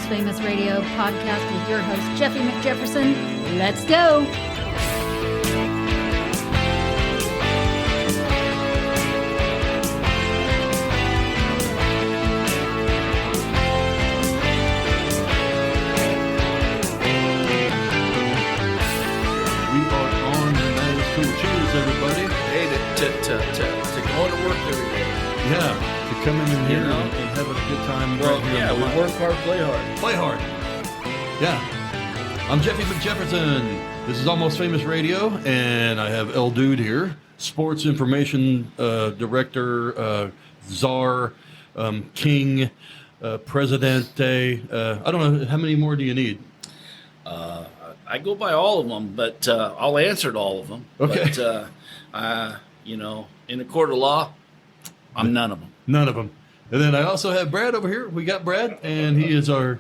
Almost Famous Radio podcast with your host, Jeffy McJefferson. Let's go. Everybody. Hey, to go to work every day. Yeah, to come in here and have a good time. Well, right here yeah, on the we line. work hard, play hard. Play hard. Yeah. I'm Jeffy McJefferson. This is Almost Famous Radio, and I have El Dude here, sports information director, czar, king, presidente. I don't know, how many more do you need? I go by all of them, but I'll answer to all of them. Okay. But, in a court of law, I'm none of them. None of them. And then I also have Brad over here. We got Brad, and he is our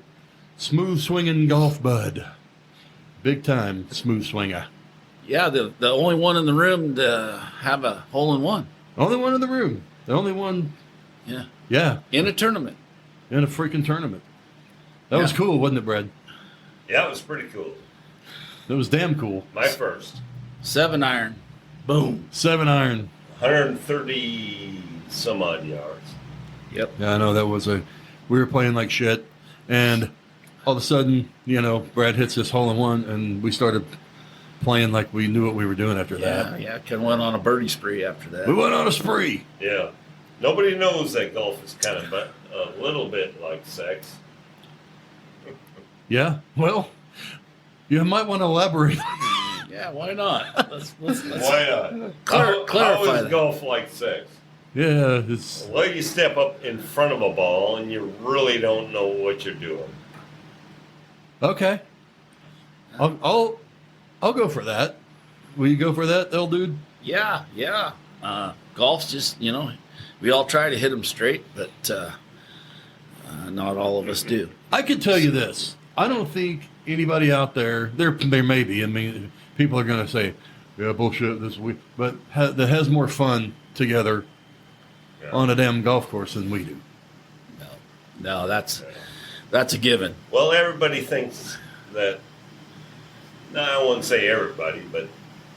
smooth swinging golf bud. Big time smooth swinger. Yeah, the only one in the room to have a hole-in-one. Only one in the room. The only one. Yeah. Yeah. In a tournament. In a freaking tournament. That was cool, wasn't it, Brad? Yeah, it was pretty cool. That was damn cool. My first. 7-iron. Boom. 7-iron. 130 some odd yards. Yep. Yeah, I know that was we were playing like shit, and all of a sudden, Brad hits this hole-in-one, and we started playing like we knew what we were doing after that. Yeah, kind of went on a birdie spree after that. We went on a spree. Yeah. Nobody knows that golf is kind of a little bit like sex. Yeah, well, you might want to elaborate. Yeah, why not? Let's Why not? clarify How is that. golf like sex? Yeah, it's Well, you step up in front of a ball and you really don't know what you're doing. okay. I'll go for that. Will you go for that, El Dude? Yeah. Golf's just, we all try to hit them straight, but not all of us do. I can tell you this. I don't think anybody out there may be. I mean, people are going to say, "Yeah, bullshit." This week, but that has more fun together on a damn golf course than we do. No, that's a given. Well, everybody thinks that, no, I wouldn't say everybody, but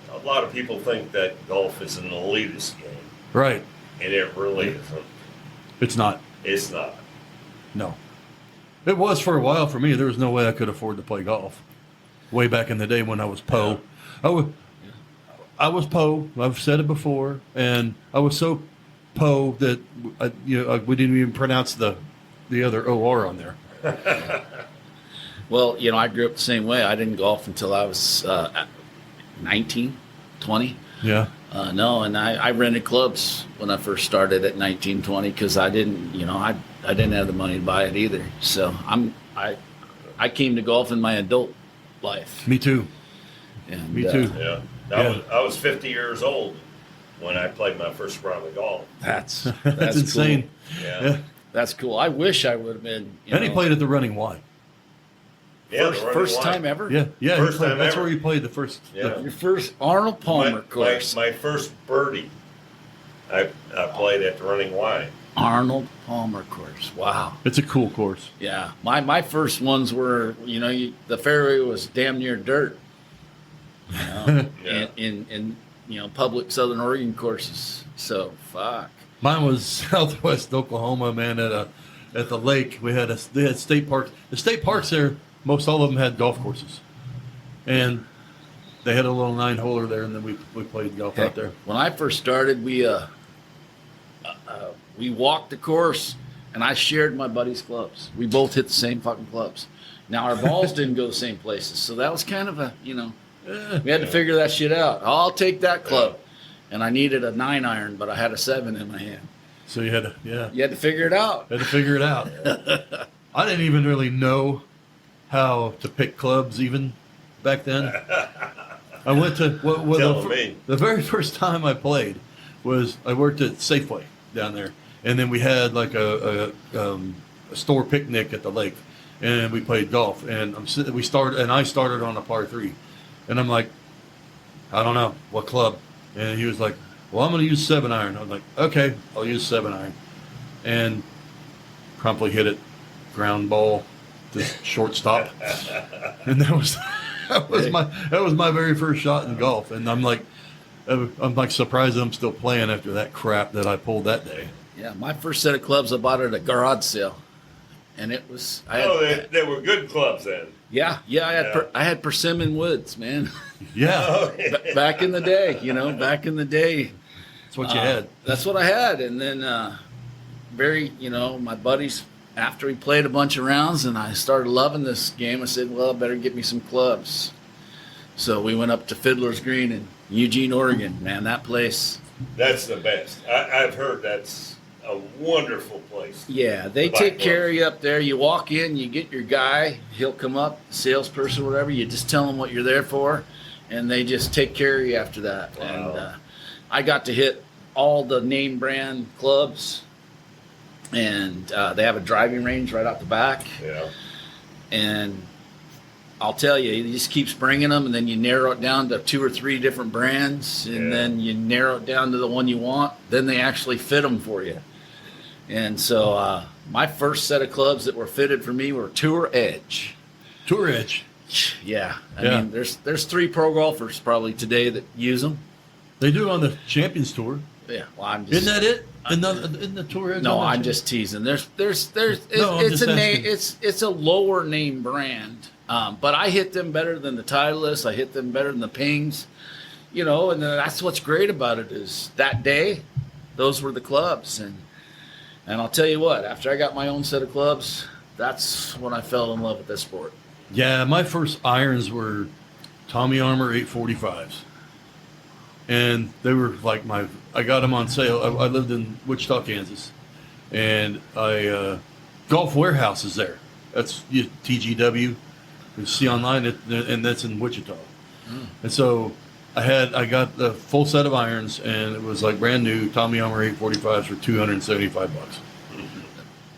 a lot of people think that golf is an elitist game. Right? And it really isn't. It's not. It's not. No. It was for a while for me. There was no way I could afford to play golf. Way back in the day when I was Poe. I was Poe. I've said it before. And I was so Poe that we didn't even pronounce the other OR on there. Well, I grew up the same way. I didn't golf until I was 19, 20. Yeah. And I rented clubs when I first started at 19, 20 because I didn't, I didn't have the money to buy it either. So I came to golf in my adult life. Me too. And, Me too. Yeah. I was 50 years old when I played my first round of golf. That's insane. Cool. Yeah. That's cool. I wish I would have been. And he played at the Running Y. Yeah, First time ever? Yeah. First time that's ever. where he played the first. Yeah. Your first Arnold Palmer course. My first birdie, I played at the Running Y. Arnold Palmer course. Wow. It's a cool course. Yeah. My first ones were, the fairway was damn near dirt. Yeah. in public Southern Oregon courses. So, fuck. Mine was Southwest Oklahoma, man, at the lake. They had state parks. The state parks there, most all of them had golf courses. And they had a little 9-holer there, and then we played golf out there. When I first started, we walked the course, and I shared my buddy's clubs. We both hit the same fucking clubs. Now, our balls didn't go the same places, so that was kind of a, we had to figure that shit out. I'll take that club. And I needed a 9-iron, but I had a 7 in my hand. So you had to, You had to figure it out. Had to figure it out. I didn't even really know how to pick clubs even back then. I went to the very first time I played was I worked at Safeway down there, and then we had like a store picnic at the lake, and we played golf. And I started on a par 3, and I'm like, I don't know what club, and he was like, well, I'm going to use 7-iron. I'm like, okay, I'll use 7-iron, and promptly hit it, ground ball, just shortstop, and that was my very first shot in golf, and I'm like surprised I'm still playing after that crap that I pulled that day. Yeah, my first set of clubs I bought at a garage sale, and it was. They were good clubs then. Yeah. I had persimmon woods, man. Yeah, Oh, yeah. Back in the day, back in the day. that's what you had. That's what I had, and then my buddies. After we played a bunch of rounds and I started loving this game, I said, well, I better get me some clubs. So we went up to Fiddler's Green in Eugene, Oregon. Man, that place. That's the best. I've heard that's a wonderful place. Yeah, they take care of you up there. You walk in, you get your guy. He'll come up, salesperson, whatever. You just tell him what you're there for, and they just take care of you after that. Wow. And I got to hit all the name brand clubs. And they have a driving range right out the back. Yeah. And I'll tell you, he just keeps bringing them, and then you narrow it down to 2 or 3 different brands, and then you narrow it down to the one you want. Then they actually fit them for you. And so my first set of clubs that were fitted for me were Tour Edge. Tour Edge. Yeah. I mean, there's 3 pro golfers probably today that use them. They do on the Champions Tour. Yeah. Well, I'm just. Isn't that it? In the Tour Edge? No, I'm just teasing. It's a lower name brand, but I hit them better than the Titleists. I hit them better than the Pings, and that's what's great about it is that day, those were the clubs, and I'll tell you what, after I got my own set of clubs, that's when I fell in love with this sport. Yeah, my first irons were Tommy Armour 845s. And they were like I got them on sale. I lived in Wichita, Kansas. And Golf Warehouse is there. That's TGW. You see online, and that's in Wichita. Mm. And so I got the full set of irons, and it was like brand new Tommy Armour 845s for $275.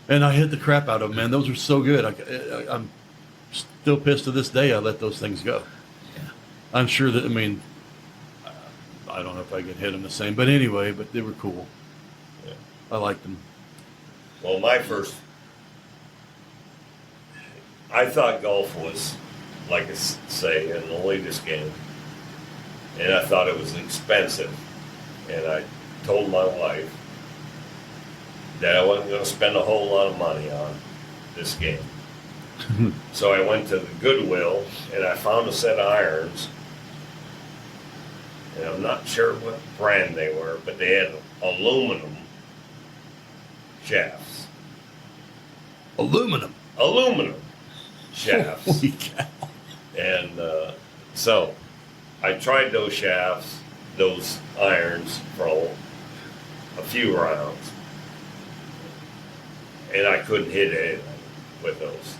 And I hit the crap out of them, man. Those are so good. I'm still pissed to this day I let those things go. Yeah. I'm sure that, I don't know if I could hit them the same, but anyway, but they were cool. Yeah. I liked them. Well, I thought golf was, like I say, an elitist game. And I thought it was expensive. And I told my wife that I wasn't going to spend a whole lot of money on this game. So I went to the Goodwill and I found a set of irons. And I'm not sure what brand they were, but they had aluminum shafts. Aluminum shafts. Holy cow. And so I tried those shafts, those irons for a few rounds. And I couldn't hit anything with those.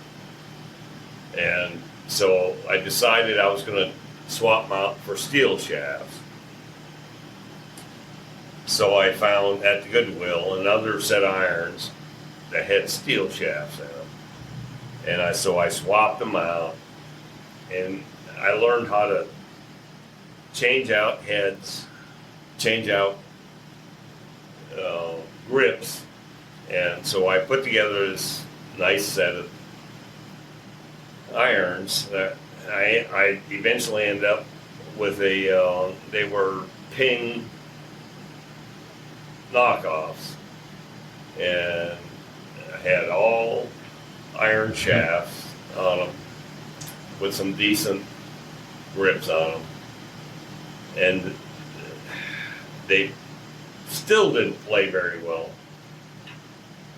And so I decided I was going to swap them out for steel shafts. So I found at the Goodwill another set of irons that had steel shafts in them. And I swapped them out, and I learned how to change out heads, change out grips. And so I put together this nice set of irons that I eventually ended up with they were Ping knockoffs, and I had all iron shafts on them with some decent grips on them, and they still didn't play very well.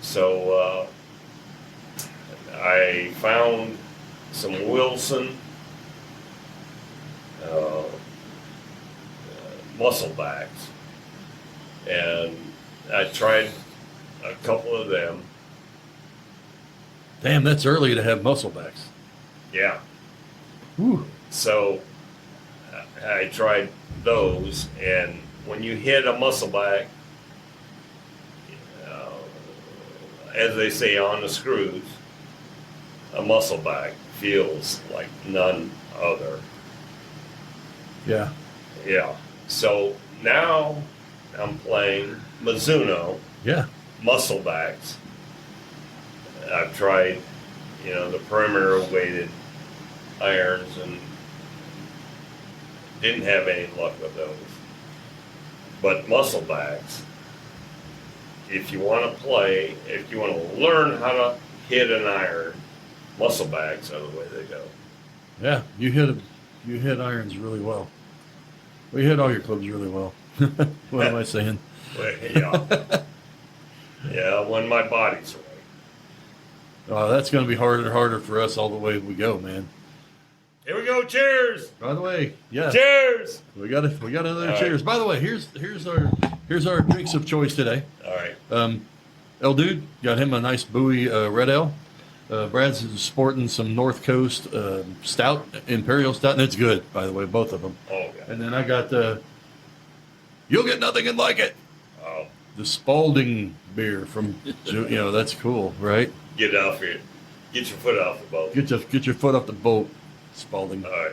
So I found some Wilson musclebacks, and I tried a couple of them. Damn, that's early to have musclebacks. Yeah. Whew. So I tried those, and when you hit a muscleback, as they say on the screws, a muscleback feels like none other. Yeah. Yeah. So now I'm playing Mizuno Yeah. musclebacks. I've tried, the perimeter weighted irons, and didn't have any luck with those. But muscle bags, if you want to play, if you want to learn how to hit an iron, muscle bags are the way they go. Yeah, you hit irons really well. Well, you hit all your clubs really well. What am I saying? Yeah. Yeah, when my body's right. Oh, that's going to be harder and harder for us all the way we go, man. Here we go. Cheers. By the way, yeah. Cheers. We got another All cheers. right. By the way, here's our drinks of choice today. All right. El Dude got him a nice Bowie Red Ale. Brad's sporting some North Coast Stout, Imperial Stout, and it's good, by the way, both of them. Oh, yeah. And then I got You'll Get Nothing and Like It. Oh, The Spalding beer from, that's cool, right? get off here. Get your foot off the boat. Get your foot off the boat, Spalding. All right.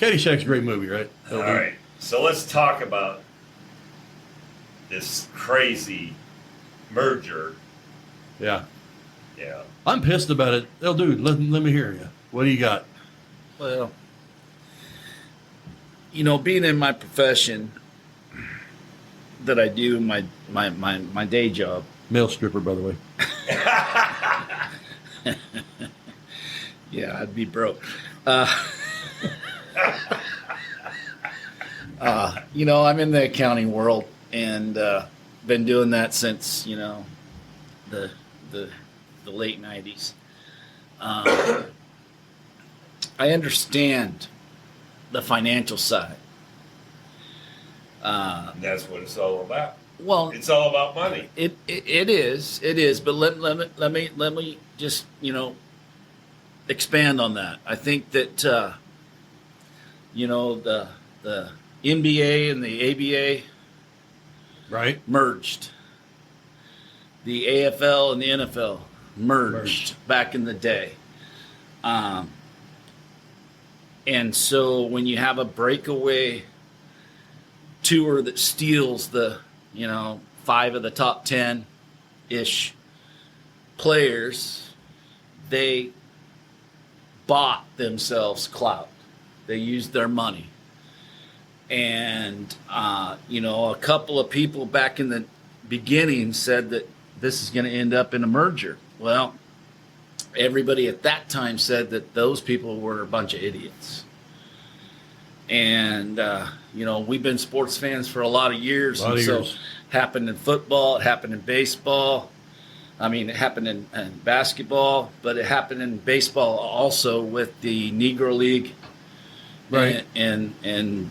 Caddyshack's a great movie, right? All right. So let's talk about this crazy merger. Yeah. Yeah. I'm pissed about it. El Dude, let me hear you. What do you got? Well, being in my profession that I do, my day job. Male stripper, by the way. Yeah, I'd be broke. I'm in the accounting world and been doing that since the late 90s. I understand the financial side. That's what it's all about. Well, It's all about money. it is. But let me just expand on that. I think that the NBA and the ABA Right? merged. The AFL and the NFL merged back in the day. And so when you have a breakaway tour that steals the, 5 of the top 10-ish players, they bought themselves clout. They used their money. And, a couple of people back in the beginning said that this is going to end up in a merger. Well, everybody at that time said that those people were a bunch of idiots. And, we've been sports fans for a lot of years. So it happened in football, it happened in baseball. It happened in basketball, but it happened in baseball also with the Negro League. Right. And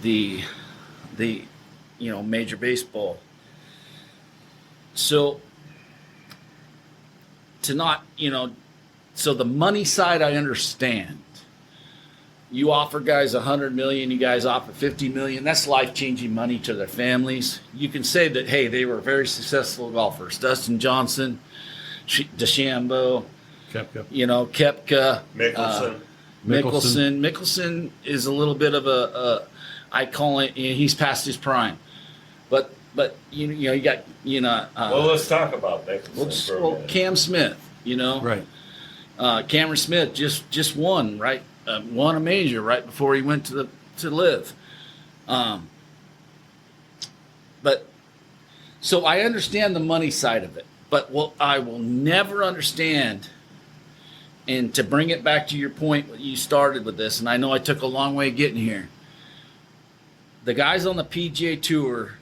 the Major Baseball. So so the money side I understand. You offer guys $100 million, you guys offer $50 million. That's life-changing money to their families. You can say that, hey, they were very successful golfers. Dustin Johnson, DeChambeau, Koepka, Mickelson. Mickelson is a little bit of I call it, he's past his prime. But you got Well, let's talk about Mickelson for a minute. Cam Smith, Right. Cameron Smith just won, right? Won a major right before he went to LIV. But so I understand the money side of it, but what I will never understand, and to bring it back to your point, you started with this, and I know I took a long way getting here. The guys on the PGA Tour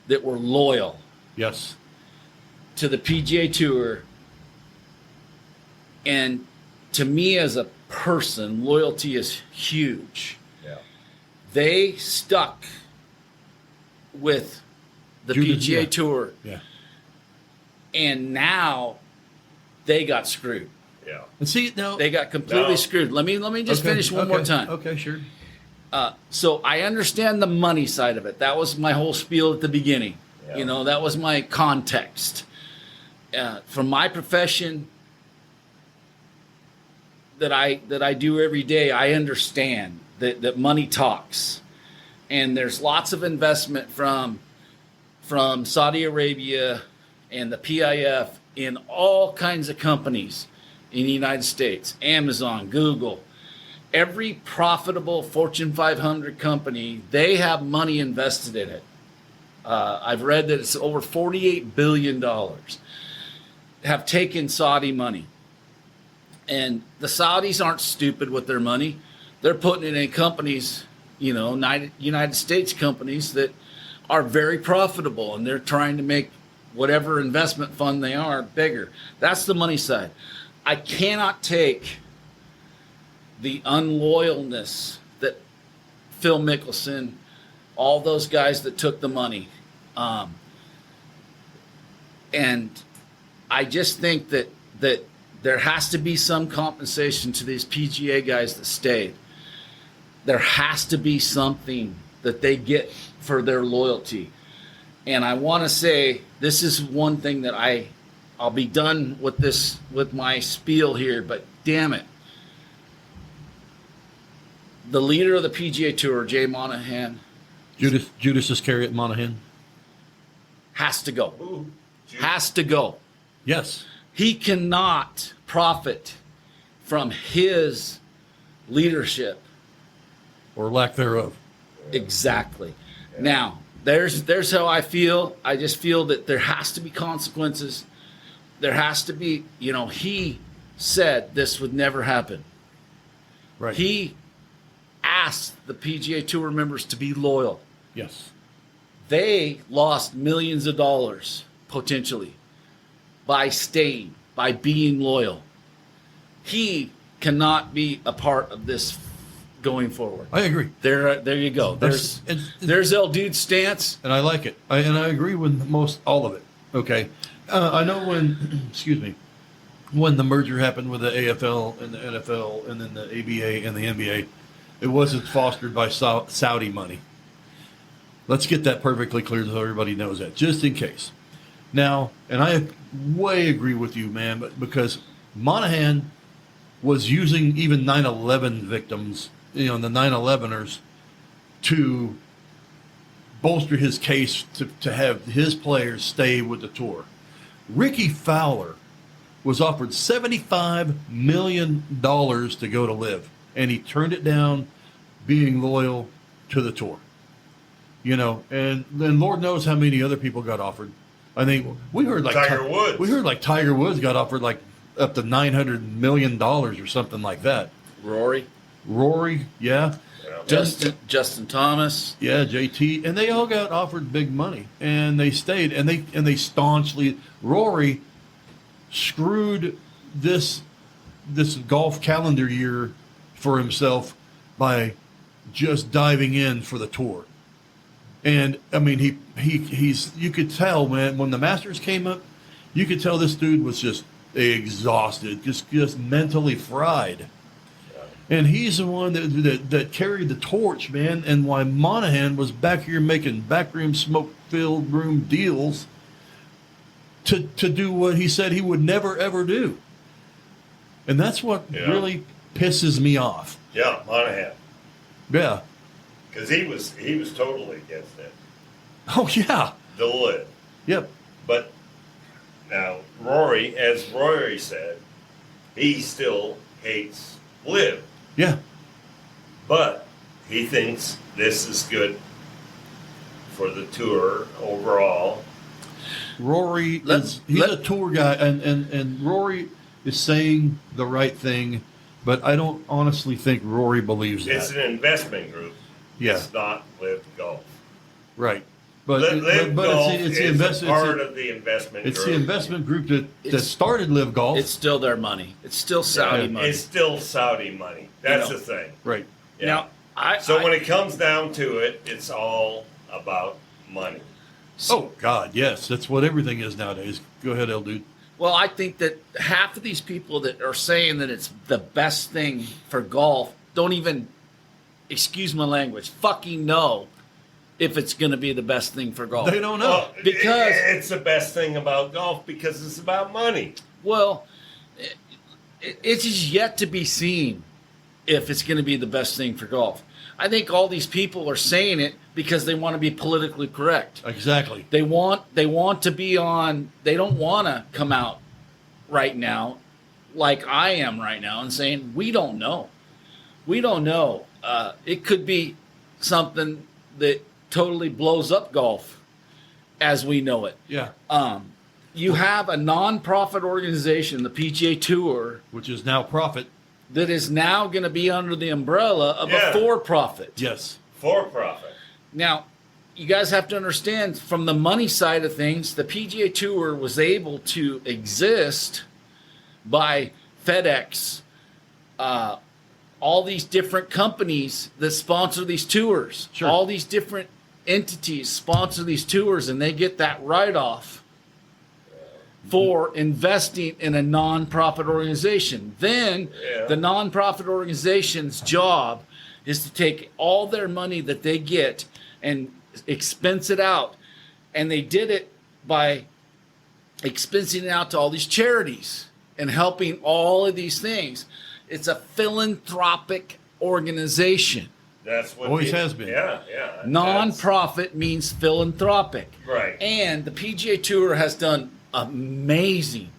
that were loyal Yes. to the PGA Tour, and to me as a person, loyalty is huge. Yeah. They stuck with the PGA Tour, Yeah. and now they got screwed. Yeah. And see, now They got completely No. screwed. Let me just finish one more time. Okay, sure. So I understand the money side of it. That was my whole spiel at the beginning. Yeah. That was my context. From my profession that I do every day, I understand that money talks. And there's lots of investment from Saudi Arabia and the PIF in all kinds of companies in the United States, Amazon, Google, every profitable Fortune 500 company, they have money invested in it. I've read that it's over $48 billion have taken Saudi money. And the Saudis aren't stupid with their money. They're putting it in companies, you know, United States companies that are very profitable, and they're trying to make whatever investment fund they are bigger. That's the money side. I cannot take the unloyalness that Phil Mickelson, all those guys that took the money. And I just think that there has to be some compensation to these PGA guys that stayed. There has to be something that they get for their loyalty. And I want to say, this is one thing that I'll be done with this, with my spiel here, but damn it. The leader of the PGA Tour, Jay Monahan, Judas Iscariot Monahan, has to go. Ooh, Has to go. yes. He cannot profit from his leadership. Or lack thereof. Exactly. Now, there's how I feel. I just feel that there has to be consequences. There has to be, you know, he said this would never happen. Right. He asked the PGA Tour members to be loyal. Yes. They lost millions of dollars, potentially, by staying, by being loyal. He cannot be a part of this going forward. I agree. There you go. There's El Dude's stance. And I like it. And I agree with most all of it. Okay. I know when, excuse me, when the merger happened with the AFL and the NFL and then the ABA and the NBA, it wasn't fostered by Saudi money. Let's get that perfectly clear so everybody knows that, just in case. Now, and I way agree with you, man, but because Monahan was using even 9/11 victims, you know, the 9/11ers, to bolster his case to have his players stay with the tour. Ricky Fowler was offered $75 million to go to LIV, and he turned it down, being loyal to the tour. You know, and then Lord knows how many other people got offered. I think we heard like Tiger Woods. We heard like Tiger Woods got offered like up to $900 million or something like that. Rory, yeah. Justin Thomas. Yeah, JT, and they all got offered big money, and they stayed, and they staunchly. Rory screwed this golf calendar year for himself by just diving in for the tour, and I mean he's you could tell, man, when the Masters came up, you could tell this dude was just exhausted, just mentally fried. And he's the one that carried the torch, man. And why Monahan was back here making backroom smoke-filled room deals to do what he said he would never, ever do. And that's what really pisses me off. Yeah, Monahan. Yeah. Because he was totally against it. Oh, yeah. The LIV. Yep. But now, Rory, as Rory said, he still hates LIV. Yeah. But he thinks this is good for the tour overall. Rory he's a tour guy, and Rory is saying the right thing, but I don't honestly think Rory believes that. It's an investment group. Yeah. It's not LIV Golf. Right. But LIV Golf it's is part of the investment group. It's the investment group that started LIV Golf. It's still their money. It's still Saudi money. It's still Saudi money. That's the thing. Right. Yeah. Now, when it comes down to it, it's all about money. Oh, God, yes. That's what everything is nowadays. Go ahead, El Dude. Well, I think that half of these people that are saying that it's the best thing for golf don't even, excuse my language, fucking know if it's going to be the best thing for golf. They don't know. Well, Because it's the best thing about golf because it's about money. Well, it's just yet to be seen if it's going to be the best thing for golf. I think all these people are saying it because they want to be politically correct. Exactly. They want to be on. They don't want to come out right now like I am right now and saying, we don't know. We don't know. It could be something that totally blows up golf as we know it. Yeah. You have a non-profit organization, the PGA Tour, Which is now profit. that is now going to be under the umbrella of a for-profit. Yes. For profit. Now, you guys have to understand, from the money side of things, the PGA Tour was able to exist by FedEx, all these different companies that sponsor these tours. Sure. All these different entities sponsor these tours, and they get that write-off for investing in a non-profit organization. Then the non-profit organization's job is to take all their money that they get and expense it out. And they did it by expensing it out to all these charities and helping all of these things. It's a philanthropic organization. That's what Always has been. Yeah. Non-profit means philanthropic. Right. And the PGA Tour has done amazing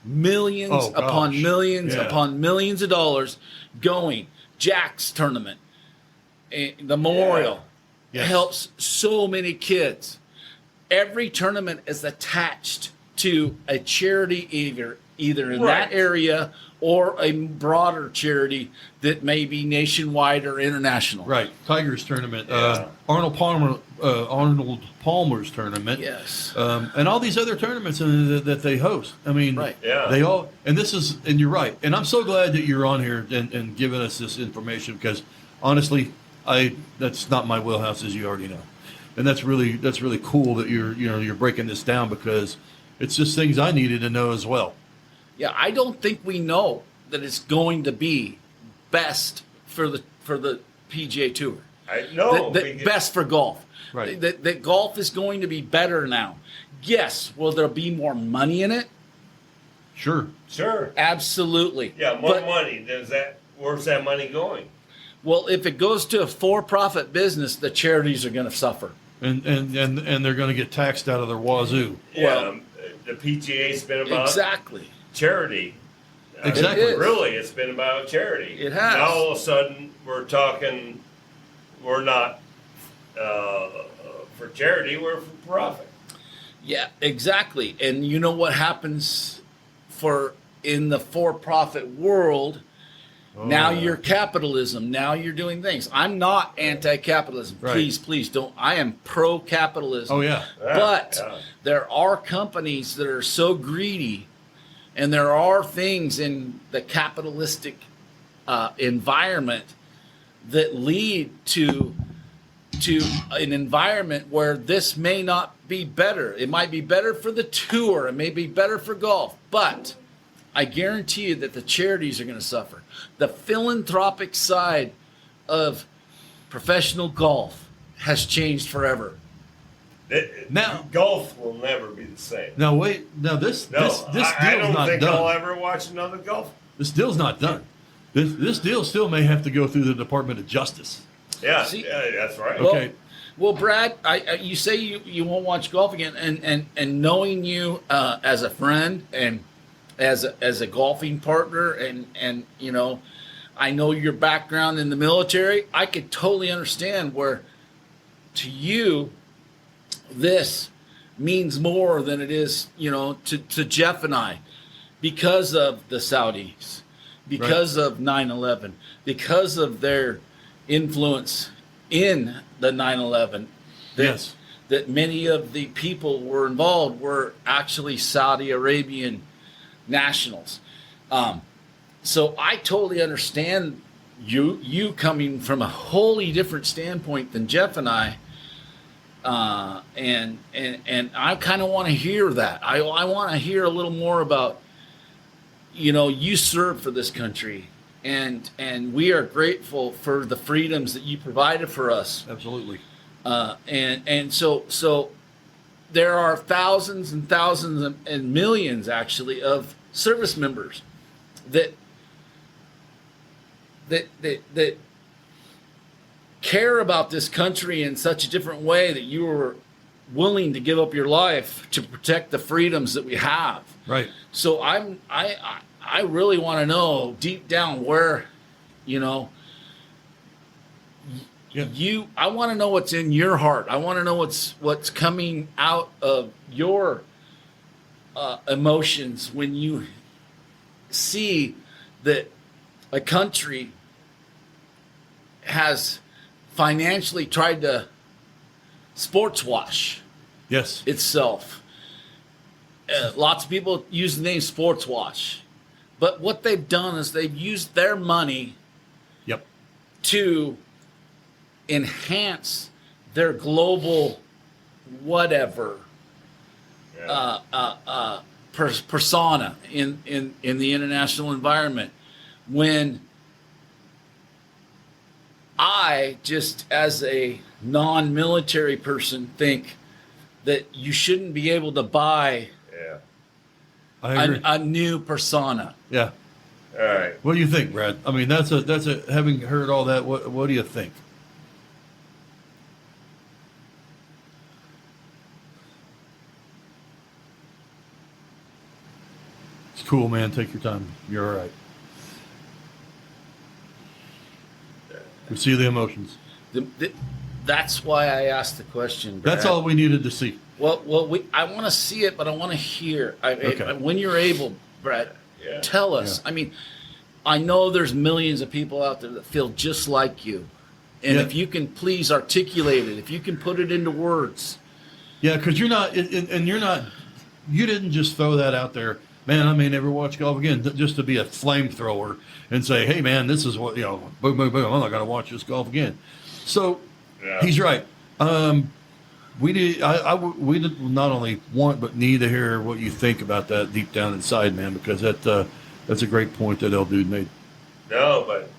millions upon millions upon millions of dollars going. Jack's tournament, the Memorial, helps so many kids. Every tournament is attached to a charity either in that area or a broader charity that may be nationwide or international. Right. Tigers tournament. Arnold Palmer's tournament. Yes. And all these other tournaments that they host. I mean, they all, and you're right. And I'm so glad that you're on here and giving us this information, because honestly, that's not my wheelhouse, as you already know. And that's really cool that you're breaking this down, because it's just things I needed to know as well. Yeah, I don't think we know that it's going to be best for the PGA Tour. I know. Best for golf. Right. That golf is going to be better now. Yes, will there be more money in it? Sure. Absolutely. Yeah, more money. Where's that money going? Well, if it goes to a for-profit business, the charities are going to suffer. And they're going to get taxed out of their wazoo. Yeah, the PGA's been about charity. Exactly. It's been about charity. It has. Now all of a sudden we're talking, we're not for charity, we're for profit. Yeah, exactly. And you know what happens in the for-profit world? Now you're capitalism. Now you're doing things. I'm not anti-capitalism. Right. Please don't. I am pro-capitalism. Oh, yeah. But there are companies that are so greedy, and there are things in the capitalistic environment that lead to an environment where this may not be better. It might be better for the tour. It may be better for golf. But I guarantee you that the charities are going to suffer. The philanthropic side of professional golf has changed forever. Now golf will never be the same. Now wait. Now this deal's not done. I don't think I'll ever watch another golf. This deal's not done. This deal still may have to go through the Department of Justice. Yeah, that's right. Okay. Well, Brad, you say you won't watch golf again, and knowing you as a friend and as a golfing partner, and you know, I know your background in the military. I could totally understand where, to you, this means more than it is, you know, to Jeff and I, because of the Saudis, because of 9/11, because of their influence in the 9/11. That many of the people were involved were actually Saudi Arabian nationals. So I totally understand you coming from a wholly different standpoint than Jeff and I. And I kind of want to hear that. I want to hear a little more about, you know, you serve for this country, and we are grateful for the freedoms that you provided for us. Absolutely. And so there are thousands and thousands and millions actually of service members that care about this country in such a different way that you were willing to give up your life to protect the freedoms that we have. Right. So I I really want to know deep down where, you know, I want to know what's in your heart. I want to know what's coming out of your emotions when you see that a country has financially tried to sports wash itself. Lots of people use the name sports wash, but what they've done is they've used their money to enhance their global whatever persona in the international environment. When I, just as a non-military person, think that you shouldn't be able to buy a new persona. Yeah. All right. What do you think, Brad? I mean, that's a having heard all that, what do you think? It's cool, man. Take your time. You're all right. We see the emotions. That's why I asked the question, Brad. That's all we needed to see. Well, I want to see it, but I want to hear. When you're able, Brad, tell us. Yeah. I mean, I know there's millions of people out there that feel just like you. And if you can please articulate it, if you can put it into words. Yeah, because you're not, and you're not, you didn't just throw that out there. Man, I may never watch golf again, just to be a flamethrower and say, hey, man, this is what, boom, boom, boom, I'm not going to watch this golf again. So he's right. We did not only want but need to hear what you think about that deep down inside, man, because that's a great point that old dude made. No, but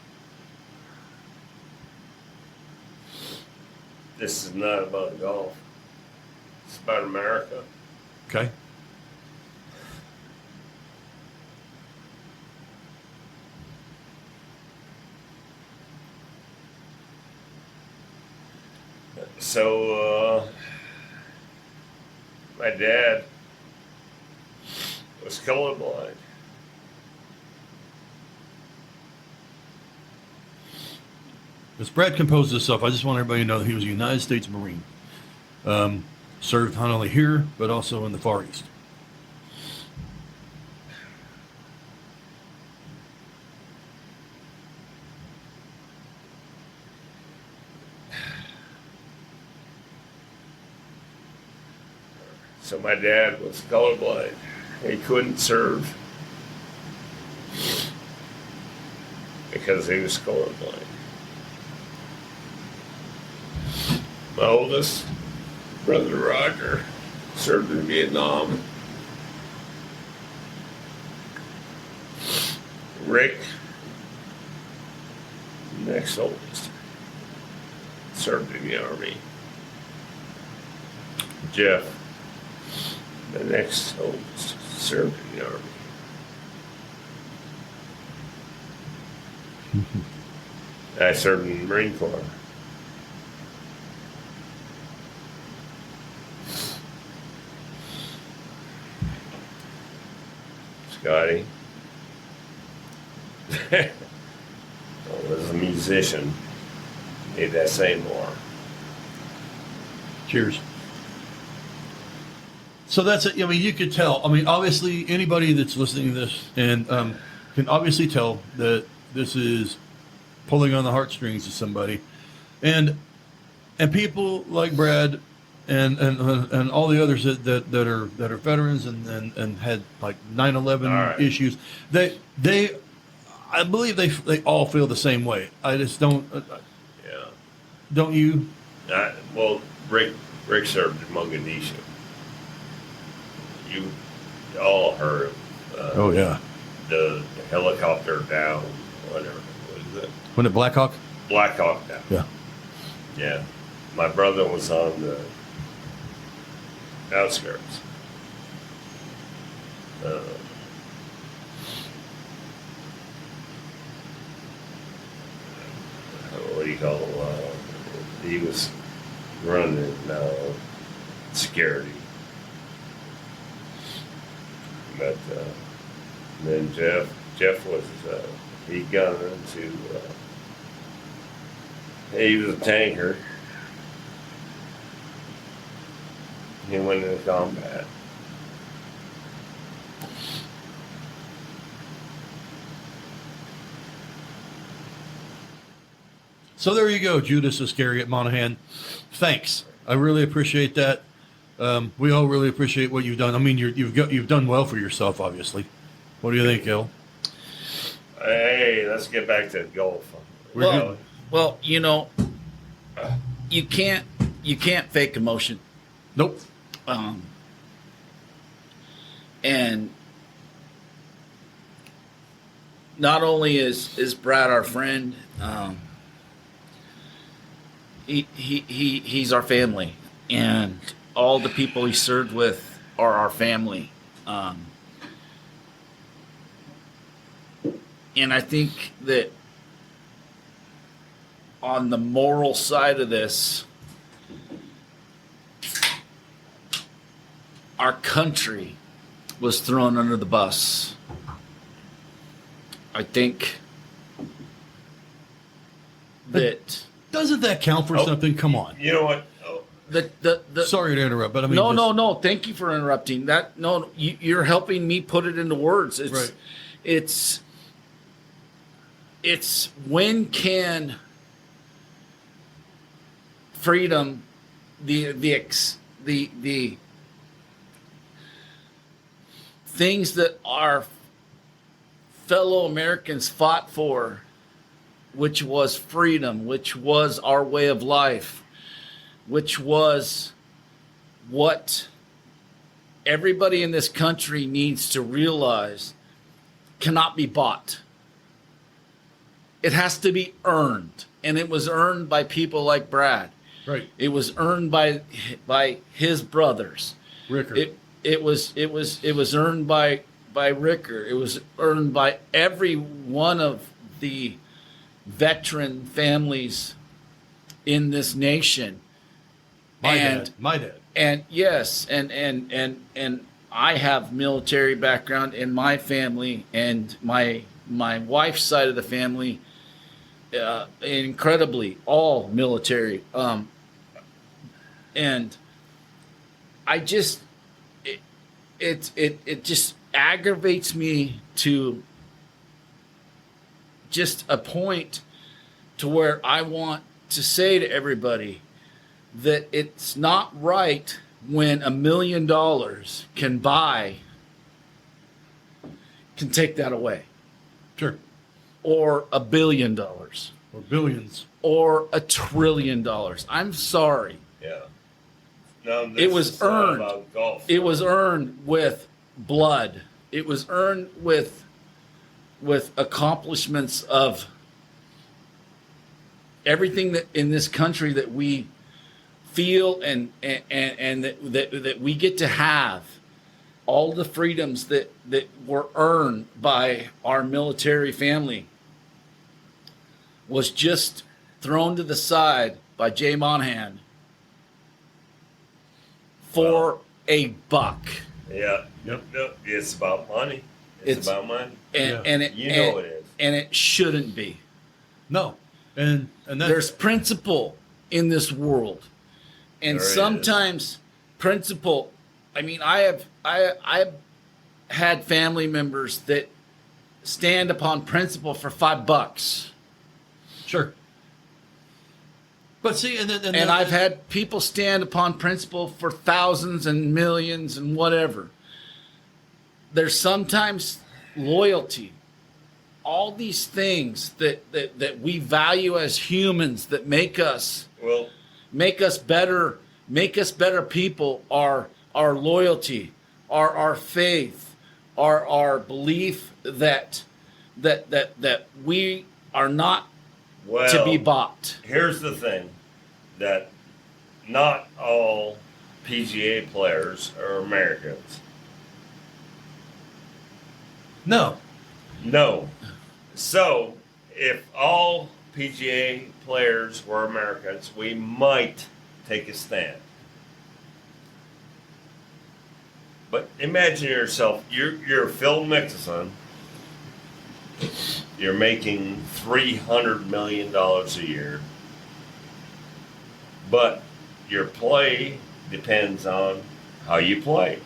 this is not about golf. It's about America. Okay. So, my dad was colorblind. As Brad composed this up, I just want everybody to know that he was a United States Marine. Served not only here, but also in the Far East. So my dad was colorblind. He couldn't serve because he was colorblind. My oldest brother Roger served in Vietnam. Rick, next oldest, served in the Army. Jeff, the next oldest, served in the Army. I served in the Marine Corps. Scotty was a musician. Made that same more. Cheers. So that's it. I mean, you could tell. I mean, obviously, anybody that's listening to this and can obviously tell that this is pulling on the heartstrings of somebody, and people like Brad and all the others that are veterans and had like 9/11 issues. I believe they all feel the same way. I just don't. Yeah. Don't you? Well, Rick served in Mogadishu. You all heard of oh yeah, the helicopter down, whatever. What is it? When it Black Hawk? Black Hawk down. Yeah. Yeah. My brother was on the outskirts. What do you call it? He was running security. But And then Jeff was he got into he was a tanker. He went into combat. So there you go, Judas Iscariot Monahan. Thanks. I really appreciate that. We all really appreciate what you've done. I mean, you've done well for yourself, obviously. What do you think, Gil? Hey, let's get back to golf. Well, you know, you can't fake emotion. Nope. And not only is Brad our friend, he's our family, and all the people he served with are our family. And I think that on the moral side of this, our country was thrown under the bus. I think that... Doesn't that count for something? Come on. You know what? Sorry to interrupt, but I mean... No. Thank you for interrupting. You're helping me put it into words. Right. It's when can freedom, the things that our fellow Americans fought for, which was freedom, which was our way of life, which was what everybody in this country needs to realize cannot be bought. It has to be earned, and it was earned by people like Brad. Right. It was earned by his brothers. Ricker. It was earned by Ricker. It was earned by every one of the veteran families in this nation. My dad. And yes, and I have military background in my family, and my wife's side of the family, incredibly all military. And I just it just aggravates me to just a point to where I want to say to everybody that it's not right when $1 million can take that away. Sure. Or $1 billion. Or billions. Or $1 trillion. I'm sorry. Yeah. No, It was earned. About golf. It was earned with blood. It was earned with accomplishments of everything that in this country that we feel and that we get to have, all the freedoms that were earned by our military family was just thrown to the side by Jay Monahan for a buck. Yeah. Yep. No, it's about money. It's about money. And it is. And it shouldn't be. No. And there's principle in this world. And sometimes principle, I mean, I've had family members that stand upon principle for $5. Sure. But see, and I've had people stand upon principle for thousands and millions and whatever. There's sometimes loyalty. All these things that we value as humans that make us better people are our loyalty, our faith, our belief that we are not to be bought. Here's the thing, that not all PGA players are Americans. No. So, if all PGA players were Americans, we might take a stand. But imagine yourself, you're Phil Mickelson, You're making $300 million a year. But your play depends on how you play.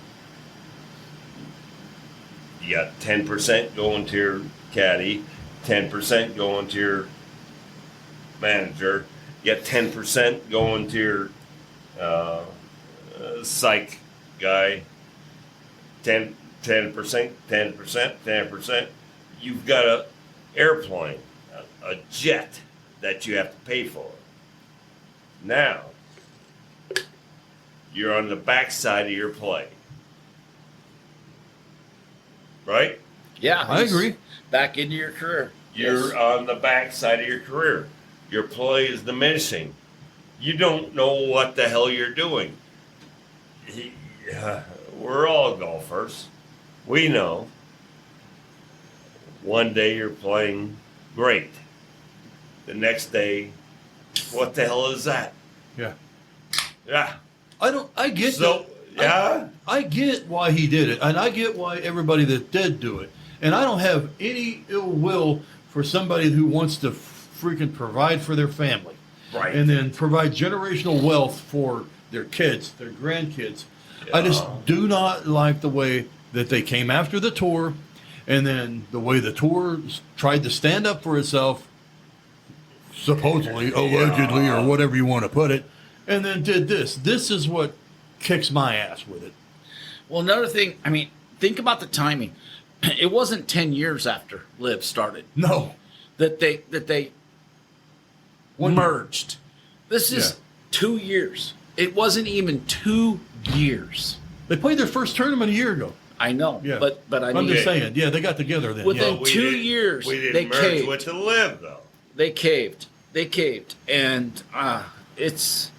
You got 10% going to your caddy, 10% going to your manager, you got 10% going to your psych guy, 10%, 10%. You've got an airplane, a jet that you have to pay for. Now, you're on the backside of your play. Right? Yeah, I agree. Back into your career. You're on the backside of your career. Your play is diminishing. You don't know what the hell you're doing. We're all golfers. We know. One day you're playing great. The next day, what the hell is that? Yeah. Yeah. I get So, yeah. I get why he did it, and I get why everybody that did do it. And I don't have any ill will for somebody who wants to freaking provide for their family. Right. And then provide generational wealth for their kids, their grandkids. Yeah. I just do not like the way that they came after the tour, and then the way the tour tried to stand up for itself, supposedly, allegedly, or whatever you want to put it, and then did this. This is what kicks my ass with it. Well, another thing, I mean, think about the timing. It wasn't 10 years after LIV started No. that they merged. This is 2 years. It wasn't even 2 years. They played their first tournament a year ago. I know, Yeah. but I I'm mean, just saying. Yeah, they got together then. Within yeah. We 2 didn't- years, we didn't they merge caved. with the LIV, though. They caved, and it's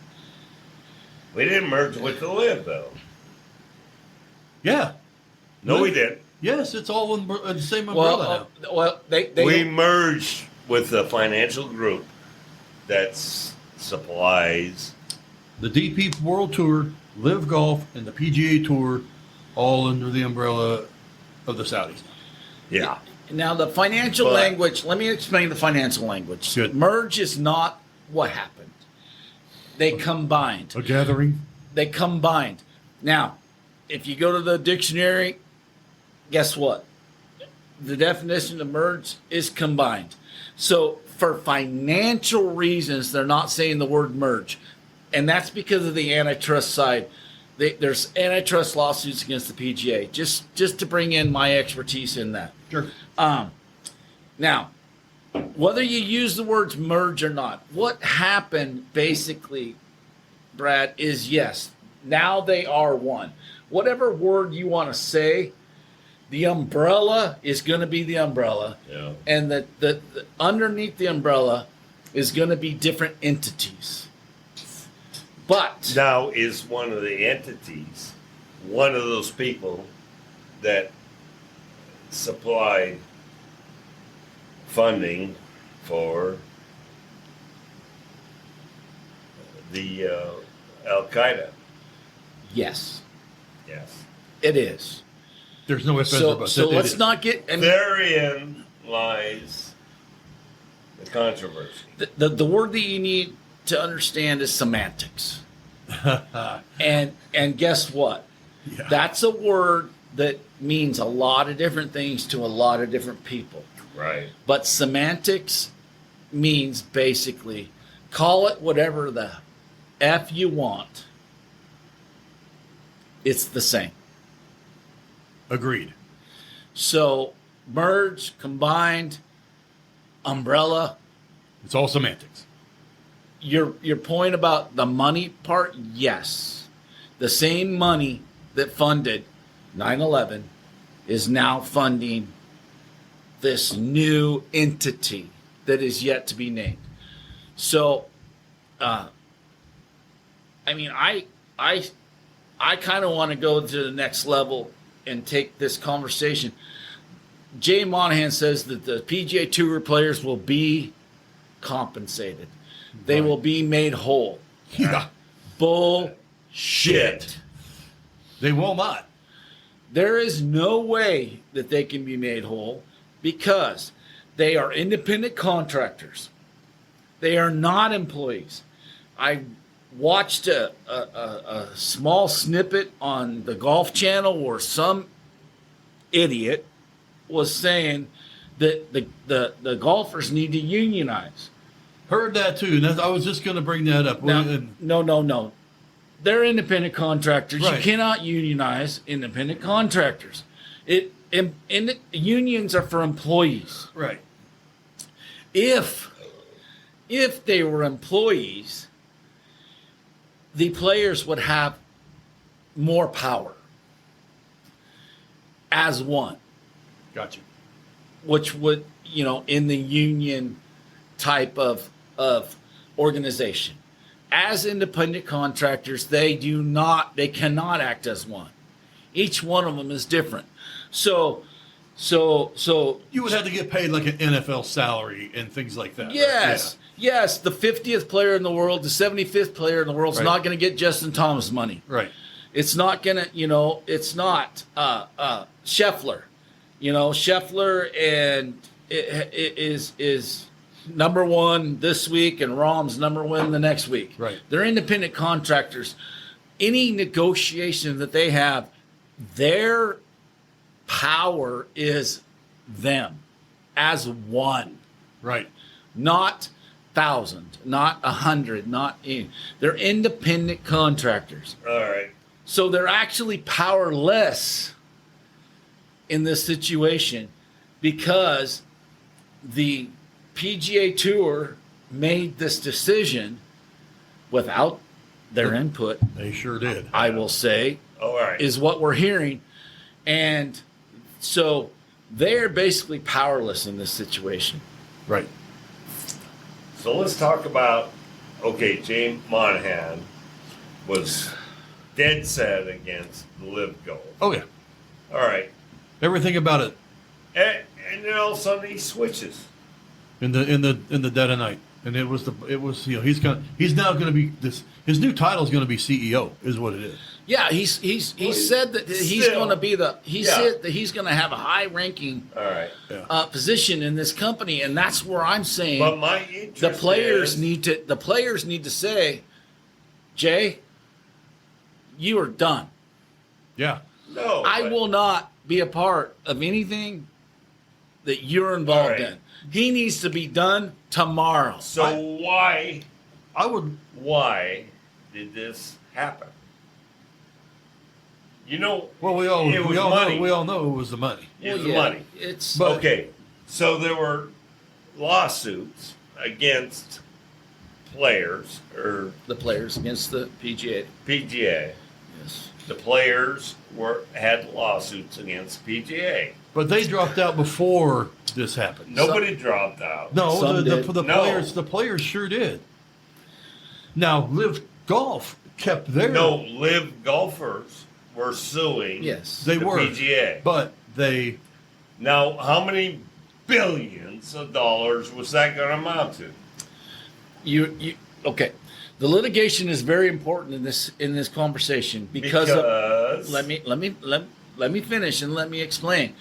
We didn't merge with the LIV, though. Yeah. No, we didn't. Yes, it's all in the same umbrella they We merged with a financial group that supplies. now. The DP World Tour, LIV Golf, and the PGA Tour, all under the umbrella of the Saudis. Yeah. Now, the financial But- language, let me explain the financial language. Good. Merge is not what happened. They combined. A gathering. They combined. Now, if you go to the dictionary, guess what? The definition of merge is combined. So, for financial reasons, they're not saying the word merge. And that's because of the antitrust side. There's antitrust lawsuits against the PGA. Just to bring in my expertise in that. Sure. Now, whether you use the words merge or not, what happened basically, Brad, is yes, now they are one. Whatever word you want to say, the umbrella is going to be the umbrella. Yeah. And the underneath the umbrella is going to be different entities. But Now, is one of the entities one of those people that supplied funding for the Al Qaeda? yes, Yes. it is. There's no ifs, ands, or So, buts. so It let's is. not get. I mean, Therein lies the controversy. the word that you need to understand is semantics. and guess what? Yeah. That's a word that means a lot of different things to a lot of different people. Right. But semantics means basically call it whatever the F you want. It's the same. Agreed. So merge, combined, umbrella. It's all semantics. Your point about the money part, yes. The same money that funded 9/11 is now funding this new entity that is yet to be named. So, I mean, I kind of want to go to the next level and take this conversation. Jay Monahan says that the PGA Tour players will be compensated. They will be made whole. Yeah. Bullshit. They will not. There is no way that they can be made whole because They are independent contractors. They are not employees. I watched a small snippet on the Golf Channel where some idiot was saying that the golfers need to unionize. Heard that too. And I was just going to bring that up. Now, no. They're independent contractors. Right. You cannot unionize independent contractors. Unions are for employees. Right. If they were employees, the players would have more power as one. Gotcha. Which would, in the union type of organization. As independent contractors, they cannot act as one. Each one of them is different. So You would have to get paid like an NFL salary and things like that. yes, yes, the 50th player in the world, the 75th player in the world is Right. not going to get Justin Thomas money. Right. It's not going to, it's not Scheffler. Scheffler and is number one this week and Rahm's number one the next week. Right. They're independent contractors. Any negotiation that they have, their power is them as one. Right. Not 1,000, not 100, not in. They're independent contractors. All right. So they're actually powerless in this situation because the PGA Tour made this decision without their input. They sure did. I will say, All right. is what we're hearing. And so they're basically powerless in this situation. Right. So let's talk about, Jay Monahan was dead set against the LIV Golf. Oh yeah. All right. Everything about it And then all of a sudden he switches. in the dead of night, and it was he's now going to be this. His new title is going to be CEO, is what it is. Yeah, he said that he's still- going to be Yeah. said that he's going to have a high ranking All right. position in this company, and that's where I'm saying But my interest the players is, need to say, Jay, you are done. Yeah. no. I but- will not be a part of anything that you're involved All right. in. He needs to be done tomorrow. So why did this happen? Well, we all it was money. know it was the money. It was Well, yeah, money. It's But- Okay, so there were lawsuits against players or the players against the PGA. PGA. Yes. The players had lawsuits against PGA. But they dropped out before this happened. Nobody dropped out. No, Some did. the No. players sure did. Now, LIV Golf kept their. No, LIV golfers were suing. Yes. They the were. PGA. But they. Now, how many billions of dollars was that going to amount to? You okay? The litigation is very important in this conversation because of, let me finish and let me explain.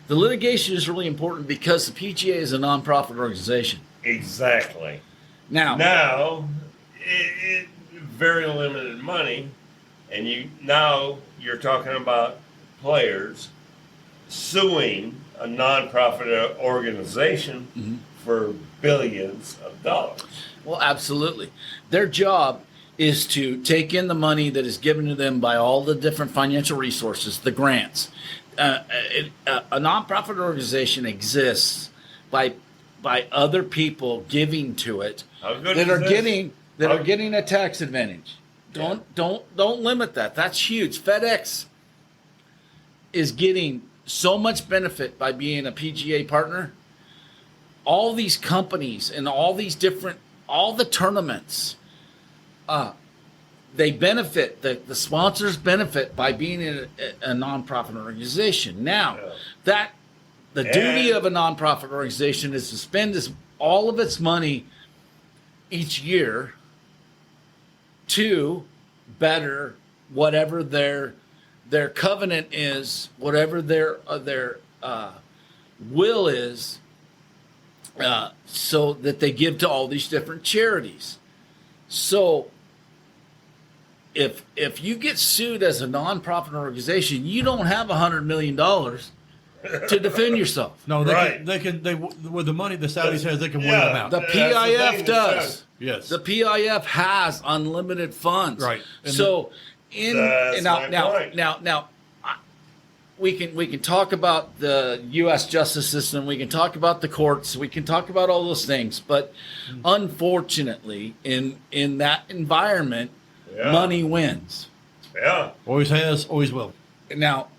The litigation is really important because the PGA is a nonprofit organization. Exactly. Now it very limited money, and you're talking about players suing a nonprofit organization for billions of dollars. well, absolutely. Their job is to take in the money that is given to them by all the different financial resources, the grants. A nonprofit organization exists by other people giving to it How good that is are this? getting a tax advantage. Don't limit that. That's huge. FedEx is getting so much benefit by being a PGA partner. All these companies and all the tournaments, they benefit. The sponsors benefit by being in a nonprofit organization. Now, the duty of a nonprofit organization is to spend all of its money each year to better whatever their covenant is, whatever their will is so that they give to all these different charities. So if you get sued as a nonprofit organization, you don't have $100 million to defend yourself. No, Right. they can with the money the Saudis has, they can win them out. The That's the thing PIF that does. says. Yes. The PIF has unlimited funds. Right. And So That's my point. now we can talk about the U.S. justice system. We can talk about the courts. We can talk about all those things. But unfortunately, in that environment, Yeah. money wins. Yeah. always has, always will. Now,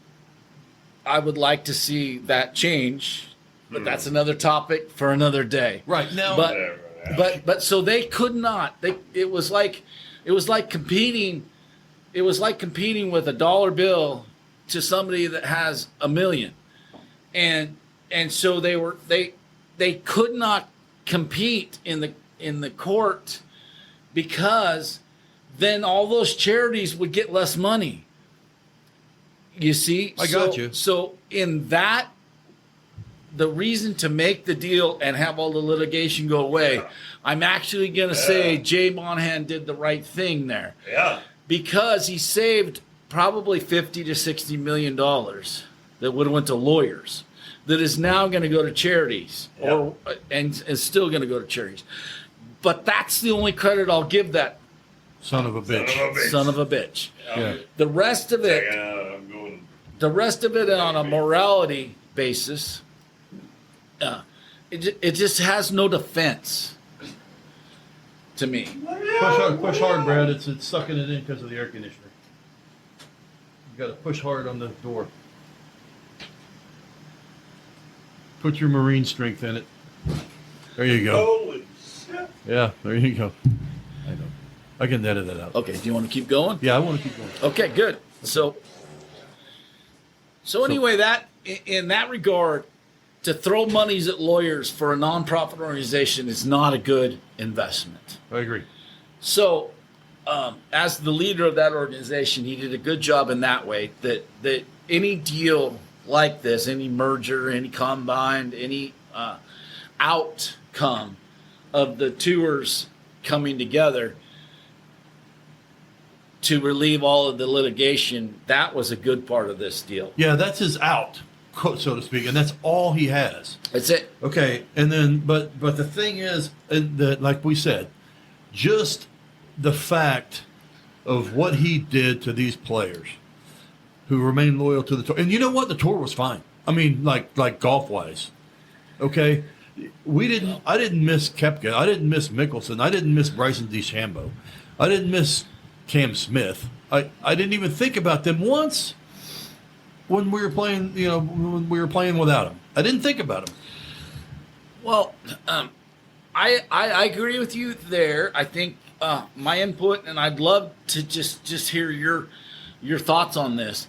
I would like to see that change, but that's another topic for another day. Right now, But Whatever. but so they could not. It was like competing. It was like competing with a dollar bill to somebody that has $1 million, and so they could not compete in the court, because then all those charities would get less money. You see, I got you. So in that, the reason to make the deal and have all the litigation go away, I'm actually going to say Jay Monahan did the right thing there, Yeah. because he saved probably $50 to $60 million that would have went to lawyers, that is now going to go to charities, and is still going to go to charities. But that's the only credit I'll give that son of a bitch. son of a bitch. Yeah. The rest of it, Checking out, I'm going. the rest of it on a morality basis, it just has no defense to me. Push hard, Brad. It's sucking it in because of the air conditioner. You got to push hard on the door. Put your marine strength in it. There you go. Holy shit. Yeah, there you go. I know. I can edit that out. Okay, do you want to keep going? Yeah, I want to keep going. Okay, good. So anyway, that in that regard, to throw monies at lawyers for a nonprofit organization is not a good investment. I agree. So, as the leader of that organization, he did a good job in that way. That any deal like this, any merger, any combined, any outcome of the tours coming together to relieve all of the litigation, that was a good part of this deal. Yeah, that's his out, so to speak, and that's all he has. That's it. Okay, and then but the thing is that, like we said, just the fact of what he did to these players who remained loyal to the tour, and you know what, the tour was fine. I mean, like golf wise, okay. I didn't miss Koepka. I didn't miss Mickelson. I didn't miss Bryson DeChambeau. I didn't miss Cam Smith. I didn't even think about them once when we were playing. You know, when we were playing without them, I didn't think about them. Well, I agree with you there. I think my input, and I'd love to just hear your thoughts on this.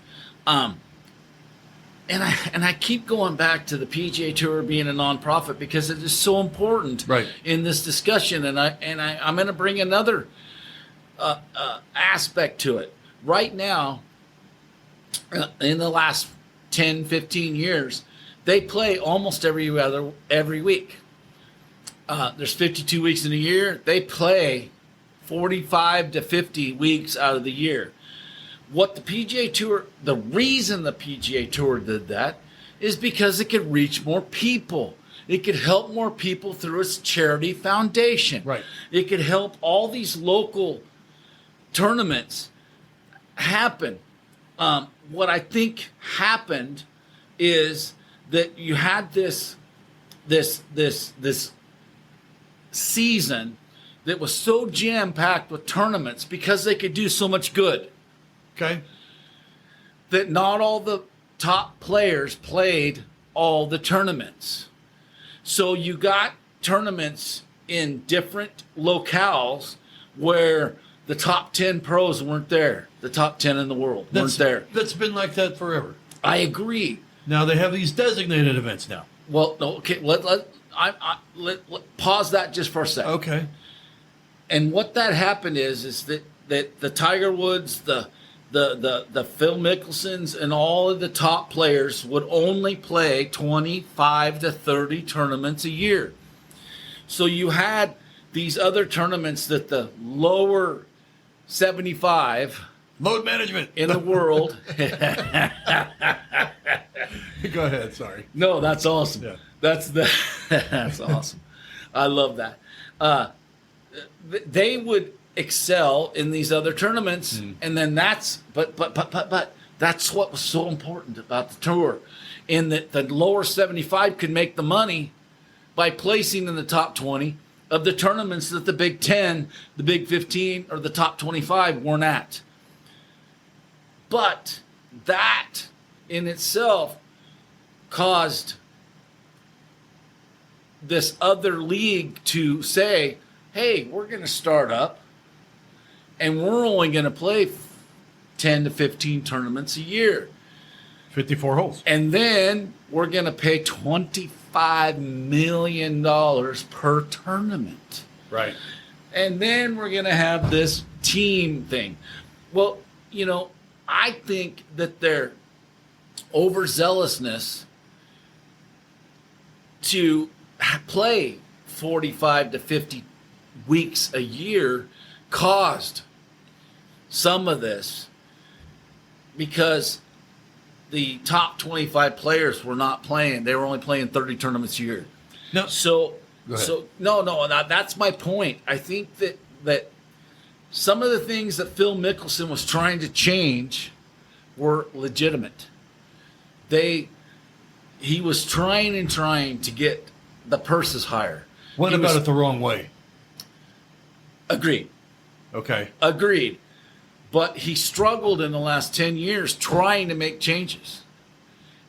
And I keep going back to the PGA Tour being a nonprofit because it is so important in this discussion. And I'm going to bring another aspect to it. Right now, in the last 10, 15 years, they play almost every week. There's 52 weeks in a year. They play 45 to 50 weeks out of the year. What the PGA Tour, the reason the PGA Tour did that is because it could reach more people. It could help more people through its charity foundation. Right. It could help all these local tournaments happen. What I think happened is that you had this season that was so jam-packed with tournaments because they could do so much good. Okay. That not all the top players played all the tournaments. So you got tournaments in different locales where the top 10 pros weren't there. The top 10 in the world weren't there. That's been like that forever. I agree. Now they have these designated events now. Well, no, okay, let pause that just for a second. Okay. And what that happened is that the Tiger Woods, the Phil Mickelsons, and all of the top players would only play 25 to 30 tournaments a year. So you had these other tournaments that the lower 75 Load management in the world. Go ahead. Sorry. No, that's awesome. Yeah. That's awesome. I love that. They would excel in these other tournaments, and then but that's what was so important about the tour, in that the lower 75 could make the money by placing in the top 20 of the tournaments that the Big 10, the Big 15, or the top 25 weren't at. But that in itself caused this other league to say, hey, we're going to start up and we're only going to play 10 to 15 tournaments a year. 54 holes. And then we're going to pay $25 million per tournament. Right. And then we're going to have this team thing. Well, I think that their overzealousness to play 45 to 50 weeks a year caused some of this, because the top 25 players were not playing. They were only playing 30 tournaments a year. No. That's my point. I think that some of the things that Phil Mickelson was trying to change were legitimate. He was trying to get the purses higher. Went about it the wrong way. Agreed. Okay. Agreed. But he struggled in the last 10 years trying to make changes.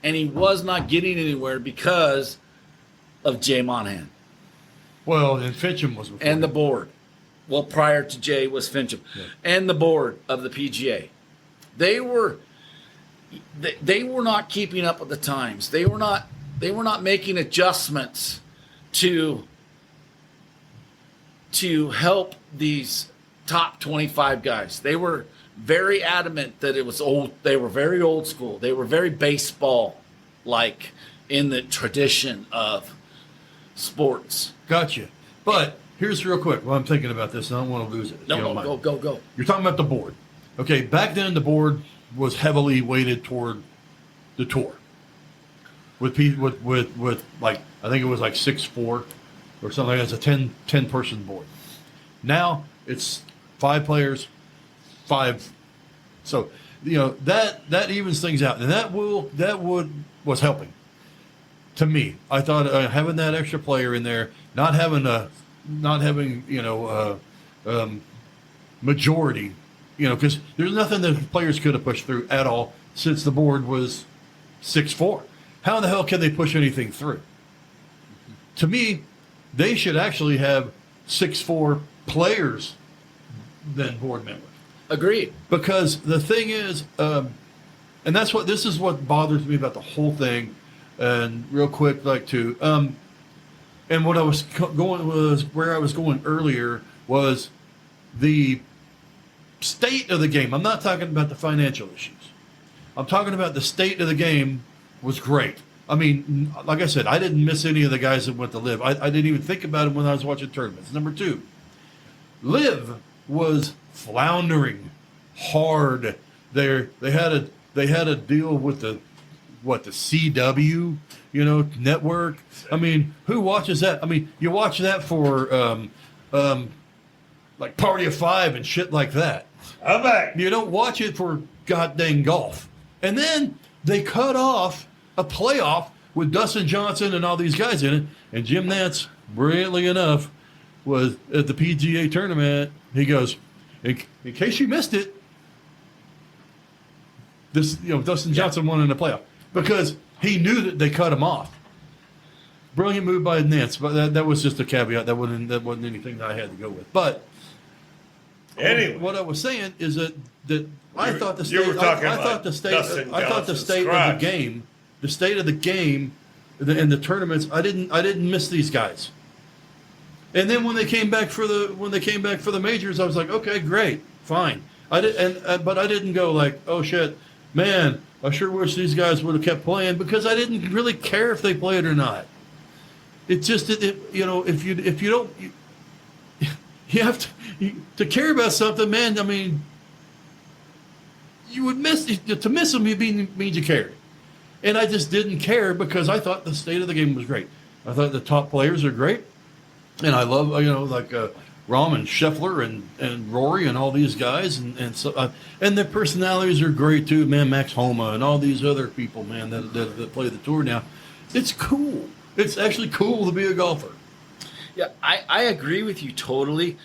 And he was not getting anywhere because of Jay Monahan. Well, and Fincham was before. And the board. Well, prior to Jay was Fincham. Yeah. And the board of the PGA. They were not keeping up with the times. They were not making adjustments to help these top 25 guys. They were very adamant that it was old. They were very old school. They were very baseball-like in the tradition of sports. Gotcha. But here's real quick. Well, I'm thinking about this, and I don't want to lose it. No, go. You're talking about the board. Okay, back then the board was heavily weighted toward the tour. With like, I think it was like 6-4 or something. It's a 10 person board. Now it's 5 players, 5. So that evens things out, and that was helping. To me, I thought having that extra player in there, not having majority, because there's nothing that players could have pushed through at all since the board was 6-4. How in the hell can they push anything through? To me, they should actually have 6-4 players than board members. Agreed. Because the thing is, and this is what bothers me about the whole thing. And real quick, and what I was going was where I was going earlier was the state of the game. I'm not talking about the financial issues. I'm talking about the state of the game was great. I mean, like I said, I didn't miss any of the guys that went to LIV. I didn't even think about them when I was watching tournaments. Number 2, LIV was floundering hard. They had a deal with the CW, network. I mean, who watches that? I mean, you watch that for like Party of 5 and shit like that. I'm back. You don't watch it for goddamn golf. And then they cut off a playoff with Dustin Johnson and all these guys in it. And Jim Nantz, brilliantly enough, was at the PGA tournament. He goes, in case you missed it, Dustin Johnson won in the playoff. Because he knew that they cut him off. Brilliant move by Nance, but that was just a caveat. That wasn't anything that I had to go with. But anyway, what I was saying is that I thought the state of the game and the tournaments, I didn't miss these guys. And then when they came back for the majors, I was like, okay, great, fine. But I didn't go like, oh shit, man, I sure wish these guys would have kept playing, because I didn't really care if they played or not. It's just that if you don't you have to care about something, man. I mean, you would miss to miss them. Means you cared, and I just didn't care because I thought the state of the game was great. I thought the top players are great, and I love like Rahm and Scheffler and Rory and all these guys, and so and their personalities are great too, man. Max Homa and all these other people, man, that play the tour now. It's cool. It's actually cool to be a golfer. Yeah, I agree with you totally.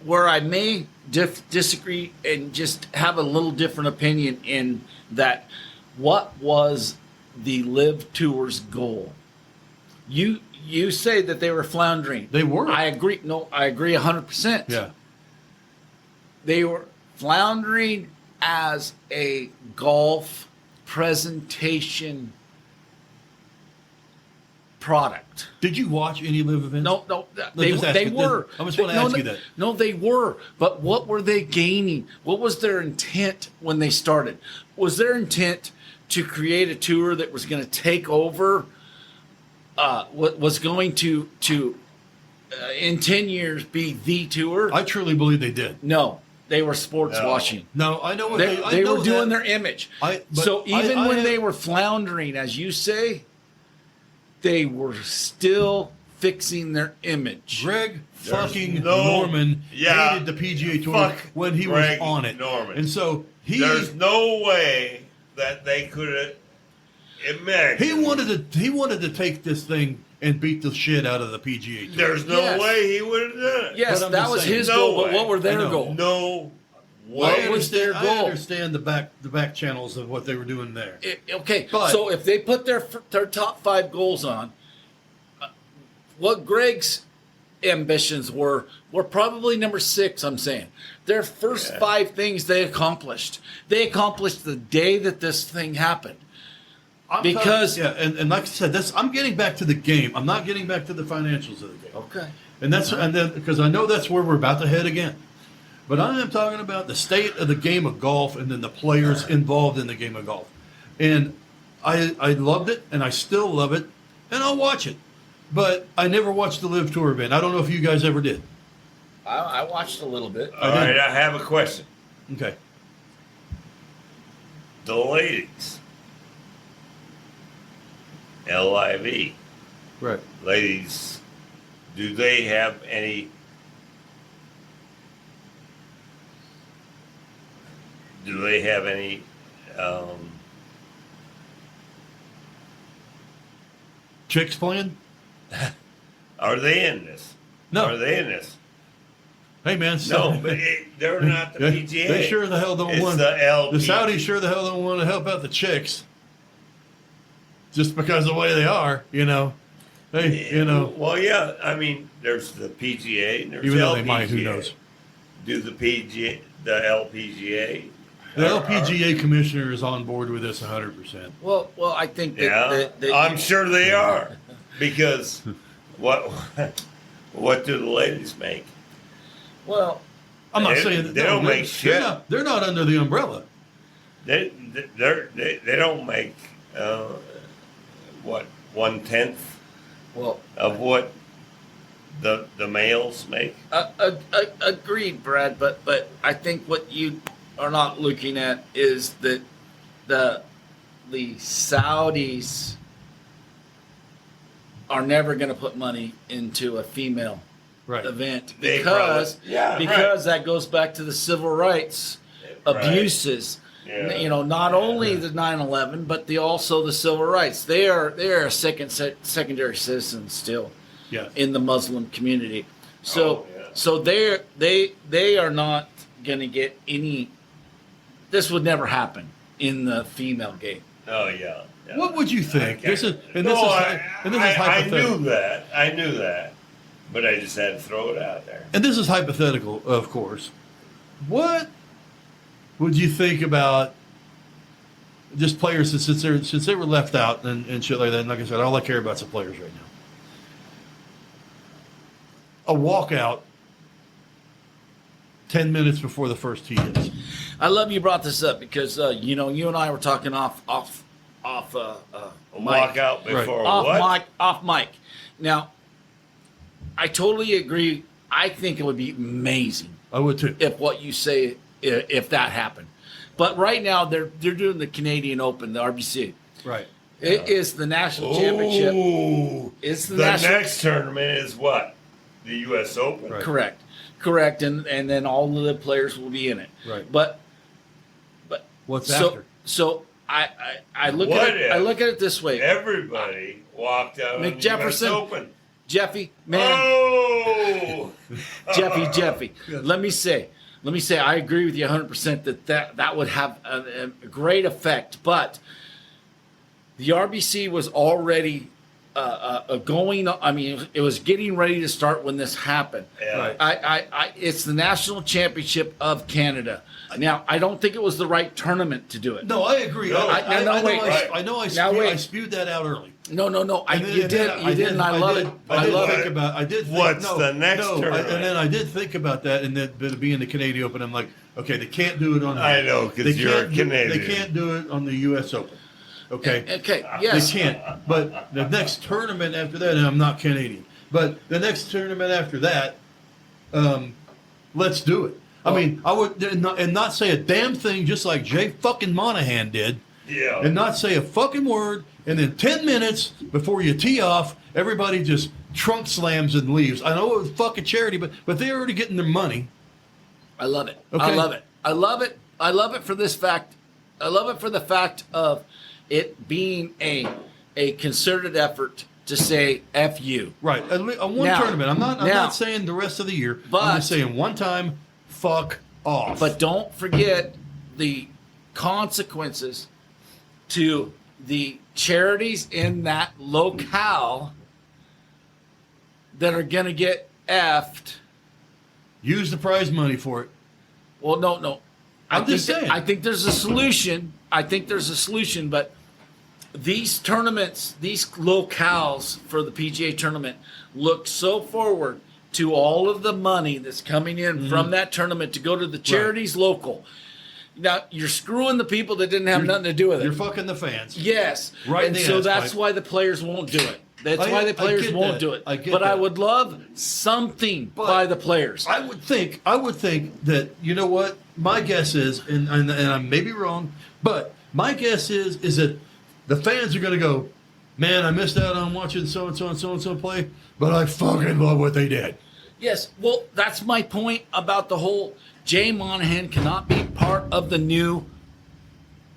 Where I may disagree and just have a little different opinion in that, what was the LIV Tour's goal? You say that they were floundering. They were. I agree. No, I agree 100%. Yeah. They were floundering as a golf presentation product. Did you watch any LIV events? No, they were. I just want to ask you that. No, they were. But what were they gaining? What was their intent when they started? Was their intent to create a tour that was going to take over? Was going to in 10 years be the tour? I truly believe they did. No, they were sports washing. No, I know what they were doing their image. So even when they were floundering, as you say, they were still fixing their image. Greg Norman hated the PGA Tour when he was on it. Norman. And so there's no way that they could imagine. He wanted to take this thing and beat the shit out of the PGA Tour. There's no way he would have done it. Yes, that was his goal, but what were their goals? No. What was their goal? I understand the back channels of what they were doing there. Okay, so if they put their top 5 goals on, what Greg's ambitions were probably number 6. I'm saying their first 5 things they accomplished. They accomplished the day that this thing happened. And like I said, I'm getting back to the game. I'm not getting back to the financials of the game. Okay, and then because I know that's where we're about to head again. But I am talking about the state of the game of golf and then the players involved in the game of golf. And I loved it, and I still love it, and I'll watch it. But I never watched the LIV Tour event. I don't know if you guys ever did. I watched a little bit. All right, I have a question. Okay. The ladies, LIV. Right. Ladies, do they have any... Do they have any chicks playing? Are they in this? No. Are they in this? Hey, man. No, but they're not the PGA. They sure the hell don't want... The LP. The Saudis sure the hell don't want to help out the chicks. Just because of the way they are, Hey, Well, yeah, I mean, there's the PGA and there's even the though LPGA. they might, who knows? Do the LPGA... The LPGA commissioner is on board with this 100%. Well, I think that I'm sure they are, because what do the ladies make? Well, I'm not saying they don't make shit. They're not under the umbrella. They don't make 1/10 of what the males make. Agreed, Brad. But I think what you are not looking at is that the Saudis are never going to put money into a female event because that goes back to the civil rights abuses. Yeah. Not only the 9/11, but also the civil rights. They are a secondary citizens still in the Muslim community. So they are not going to get any. This would never happen in the female game. Oh yeah. What would you think? Okay. This is hypothetical. I knew that, but I just had to throw it out there. And this is hypothetical, of course. What would you think about just players since they were left out and shit like that? And like I said, all I care about is the players right now. A walkout 10 minutes before the first tee hits. I love you brought this up because you and I were talking off Walk out before off what? mic. Off mic. Now, I totally agree. I think it would be amazing. I would too. If what you say, if that happened. But right now they're doing the Canadian Open, the RBC. Right. It is the national championship. Ooh, It's the next tournament is what? The U.S. Open. Right. Correct, and then all of the players will be in it. Right. But What's after? So I look What at it. if I look at it this way. Everybody walked out on the McJefferson, U.S. Open. Jeffy, man, Oh, Jeffy. Let me say, I agree with you 100% that would have a great effect. But the RBC was already going. I mean, it was getting ready to start when this happened. Yeah. Right. It's the national championship of Canada. Now, I don't think it was the right tournament to do it. No, I agree. No, I know Now, I spewed that out early. No. You did, and I love it. I love think it. about. I did. Think, What's no, the next no, tournament? And then I did think about that, and then being the Canadian Open, I'm like, okay, they can't do it on. I know, 'cause they you're can't Canadian. They can't do it on the U.S. Open. Okay. Okay. Yes. They can't. But the next tournament after that, and I'm not Canadian, but the next tournament after that, let's do it. I mean, I would and not say a damn thing, just like Jay fucking Monahan did. Yeah. And not say a fucking word, and then 10 minutes before you tee off, everybody just trunk slams and leaves. I know it was fucking charity, but they're already getting their money. I love it. Okay. I love it. I love it. I love it for this fact. I love it for the fact of it being a concerted effort to say F you. Right. On one Now- tournament. I'm now- not saying the rest of the year. But- I'm just saying one time, fuck off. But don't forget the consequences to the charities in that locale that are going to get effed. use the prize money for it. Well, no. I'm just saying. I think there's a solution. But these tournaments, these locales for the PGA tournament look so forward to all of the money that's coming in from that tournament to go to the charities local. Now, you're screwing the people that didn't have nothing to do with it. You're fucking the fans. Yes. Right in And the so ass that's pipe. why the players won't do it. That's I why the players get won't that. do it. I get But I that. would love something by the players. I would think that, you know what, my guess is, and I may be wrong, but my guess is that the fans are going to go, man, I missed out on watching so-and-so and so-and-so play, but I fucking love what they did. Yes, well, that's my point about the whole Jay Monahan cannot be part of the new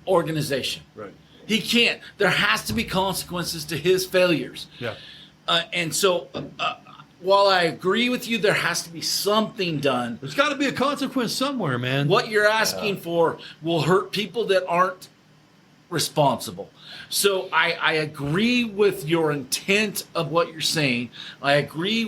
organization. Right. He can't. There has to be consequences to his failures. Yeah. And so, while I agree with you, there has to be something done. There's got to be a consequence somewhere, man. What you're asking for will hurt people that aren't responsible. So I agree with your intent of what you're saying. I agree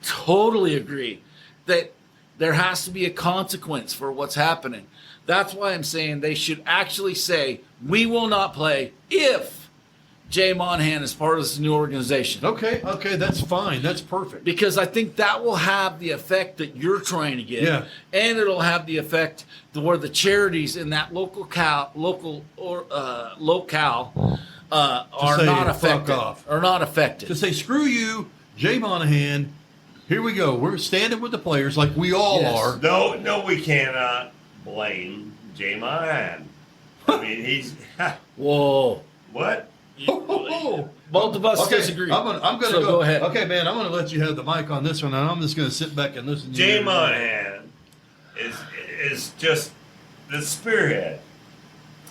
totally agree that there has to be a consequence for what's happening. That's why I'm saying they should actually say, we will not play if Jay Monahan is part of this new organization. Okay, that's fine. That's perfect. Because I think that will have the effect that you're trying to get. Yeah. And it'll have the effect to where the charities in that locale are say, not fuck affected. off. Are not affected. To say, screw you, Jay Monahan, here we go. We're standing with the players like we all Yes. are. No, we cannot blame Jay Monahan. I mean, he's Whoa. what? Both of us disagree. I'm gonna So go ahead. Okay, man, I'm gonna let you have the mic on this one, and I'm just gonna sit back and listen to you. Jay Monahan is just the spearhead.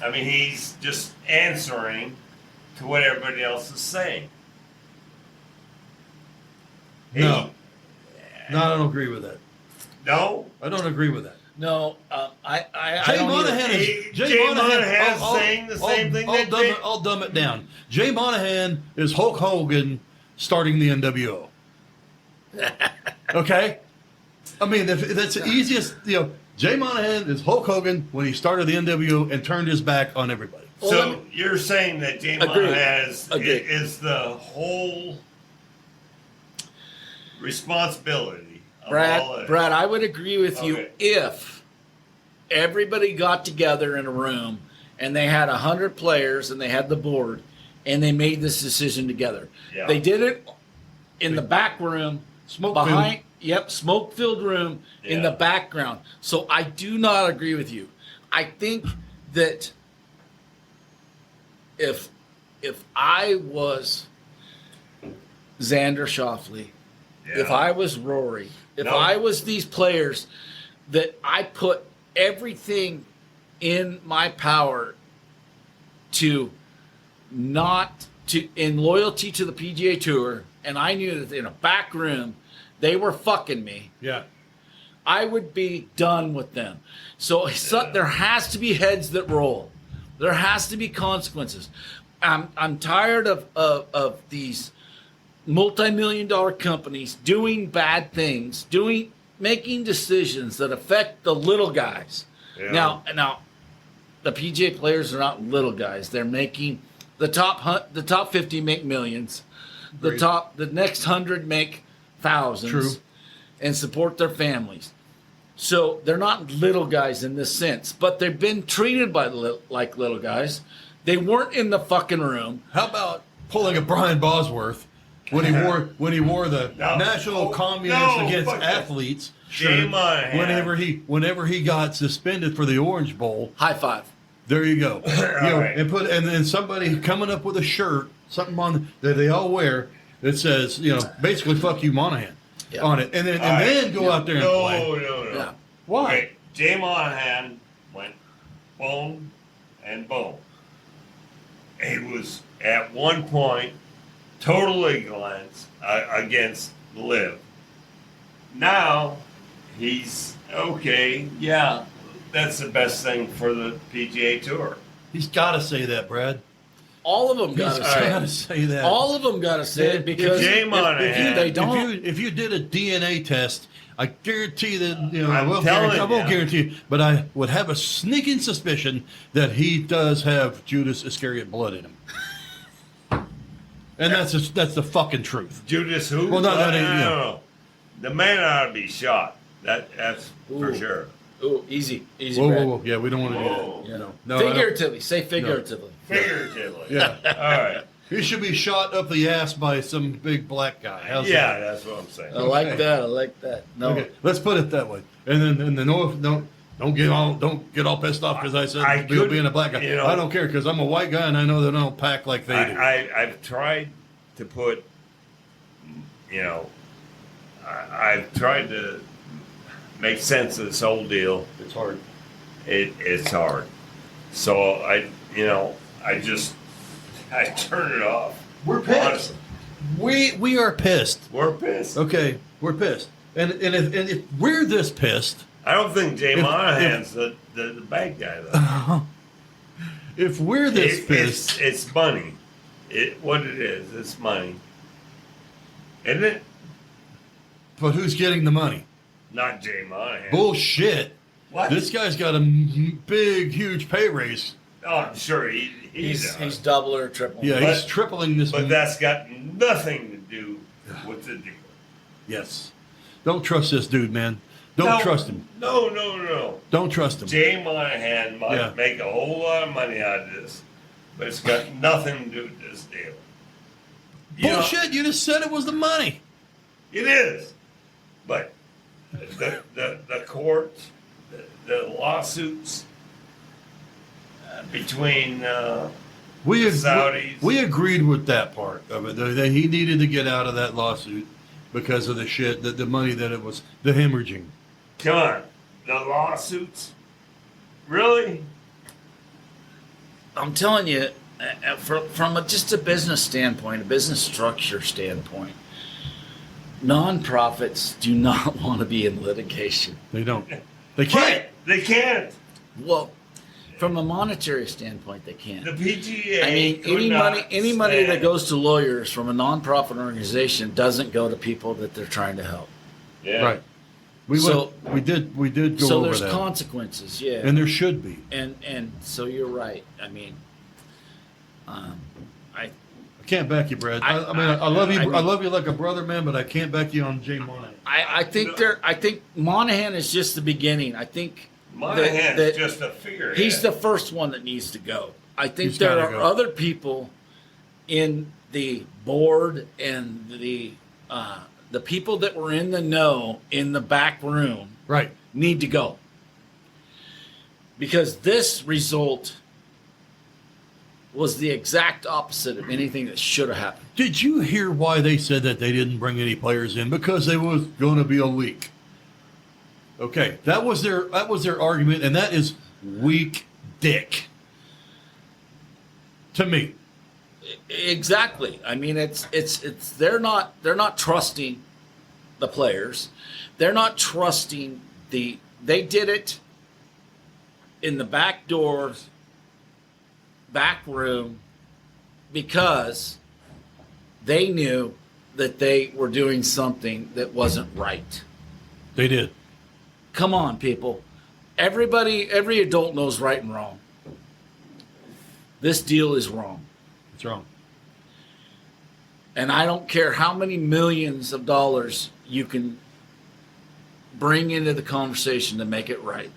I mean, he's just answering to what everybody else is saying. No, I don't agree with that. No? I don't agree with that. No, I Jay don't Monahan either. is Jay Monahan is saying the same thing that Jay... I'll dumb it down. Jay Monahan is Hulk Hogan starting the NWO. Okay? I mean, that's the easiest, Jay Monahan is Hulk Hogan when he started the NWO and turned his back on everybody. So you're saying that Jay Agreed. Monahan Agreed. is the whole responsibility of all of it. Brad, I would agree with you Okay. if everybody got together in a room and they had 100 players, and they had the board, and they made this decision together. Yeah. They did it in the back room, Smoke-filled. smoke-filled room in the background. So I do not agree with you. I think that if I was Xander Schauffele, if I was Rory, if I was these players, that I put everything in my power in loyalty to the PGA Tour, and I knew that in a back room they were fucking me, Yeah. I would be done with them. So there has to be heads that roll. There has to be consequences. I'm tired of these multi-million-dollar companies doing bad things, making decisions that affect the little guys. Yeah. Now, the PGA players are not little guys. They're making the top 50 make millions. Agreed. The next 100 make thousands. True. And support their families. So they're not little guys in this sense, but they've been treated like little guys. They weren't in the fucking room. How about pulling a Brian Bosworth when he wore the National Communists Against Athletes Jay shirt Monahan. whenever he got suspended for the Orange Bowl. High five. There you go. Right. And then somebody coming up with a shirt, something on that they all wear that says, basically "fuck you, Monahan" on it, and then go out there and play. No. Yeah. Why? Okay, Jay Monahan went boom and boom. He was at one point totally against LIV. Now he's okay. Yeah, that's the best thing for the PGA Tour. He's got to say that, Brad. All of them got to He's say got to it. say that. All of them got to say it because Jay Monahan, they don't. If you did a DNA test, I guarantee that I'm I won't guarantee, but I would have a sneaking suspicion that he does have Judas Iscariot blood in him. And that's the fucking truth. Judas who? Well, no, I don't know. The man ought to be shot. That's for Ooh. sure. Ooh, easy, Whoa, Brad. whoa, whoa. Yeah, we don't want to do Whoa. that. You know. No, I don't. Figuratively, say figuratively. Figuratively. Yeah. All right. He should be shot up the ass by some big black guy. How's Yeah, that? that's what I'm saying. I like that. I like that. No, Okay, let's put it that way. And then don't get all pissed off because I said being a black guy. I don't care because I'm a white guy and I know that I don't pack like they do. I've tried to put, I've tried to make sense of this whole deal. It's hard. It's hard. So I turn it off. We're pissed. Honestly. We are pissed. We're pissed. Okay, we're pissed. And if we're this pissed, I don't think Jay Monahan's the bad guy though. if we're this pissed, it's money. What it is, it's money. Isn't it? but who's getting the money? Not Jay Monahan. Bullshit. What? This guy's got a big, huge pay raise. Oh, I'm sure he's double or triple. Yeah, But- he's tripling this. but that's got nothing to do with the deal. Yes. Don't trust this dude, man. Don't trust him. No. Don't trust him. Jay Monahan might Yeah. make a whole lot of money out of this, but it's got nothing to do with this deal. Bullshit. You just said it was the money. It is, but the courts, the lawsuits between We the Saudis. We agreed with that part of it. That he needed to get out of that lawsuit because of the shit, the money that it was, the hemorrhaging. Come on, the lawsuits, really? I'm telling you, from just a business standpoint, a business structure standpoint, nonprofits do not want to be in litigation. They don't. They can't. Right, they can't. Well, from a monetary standpoint, they can't. The PGA. I mean, could any not money that stand- goes to lawyers from a nonprofit organization doesn't go to people that they're trying to help. Yeah. Right. We did go So over there's that. consequences, yeah. And there should be. And so you're right. I mean, I can't back you, Brad. I love you. I love you like a brother, man. But I can't back you on Jay Monahan. I think Monahan is just the beginning. I think Monahan's just a figurehead. He's the first one that needs to go. I think He's there gotta are go. other people in the board and the people that were in the know in the back room Right. need to go. Because this result was the exact opposite of anything that should have happened. Did you hear why they said that they didn't bring any players in? Because there was going to be a leak. Okay, that was their argument, and that is weak dick to me. Exactly. I mean, it's they're not trusting the players. They're not trusting they did it in the back doors, back room, because they knew that they were doing something that wasn't right. They did. Come on, people. Every adult knows right and wrong. This deal is wrong. It's wrong. And I don't care how many millions of dollars you can bring into the conversation to make it right.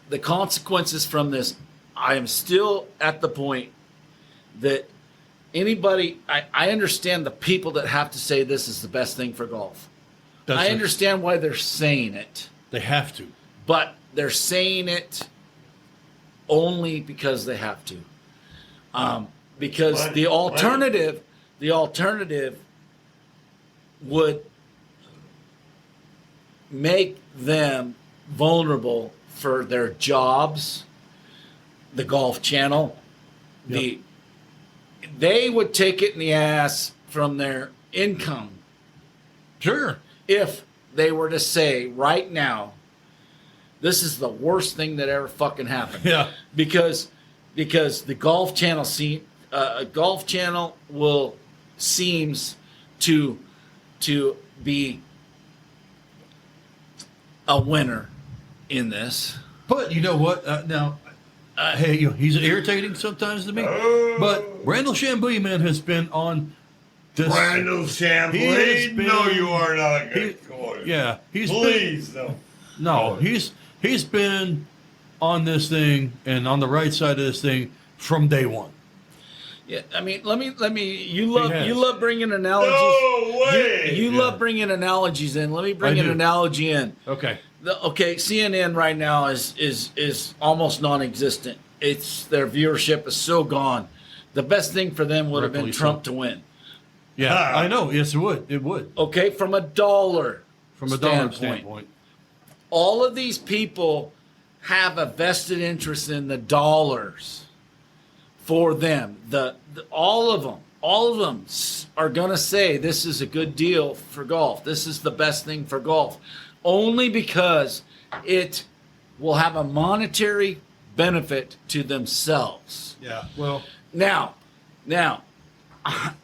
The consequences from this, I am still at the point that anybody, I understand the people that have to say this is the best thing for golf. I understand why they're saying it. They have to. But they're saying it only because they have to. Because the alternative would make them vulnerable for their jobs, the Golf Channel. Yep. They would take it in the ass from their income. Sure. If they were to say right now, this is the worst thing that ever fucking happened. Yeah. Because the Golf Channel seems to be a winner in this. But you know what? Now, hey, he's irritating sometimes to me. But Randall Chamblee, man, has been on this. Randall Chamblee? No, you are not a good quarter. Yeah. Please, no. No, he's been on this thing and on the right side of this thing from day one. Yeah, I mean, let me. You love bringing analogies. No way. You love bringing analogies in. Let me bring an analogy in. Okay. CNN right now is almost non-existent. It's their viewership is so gone. The best thing for them would have been Trump to win. Yeah, I know. Yes, it would. It would. Okay, from a dollar standpoint. All of these people have a vested interest in the dollars for them. All of them are going to say this is a good deal for golf. This is the best thing for golf. Only because it will have a monetary benefit to themselves. Yeah. Well, Now,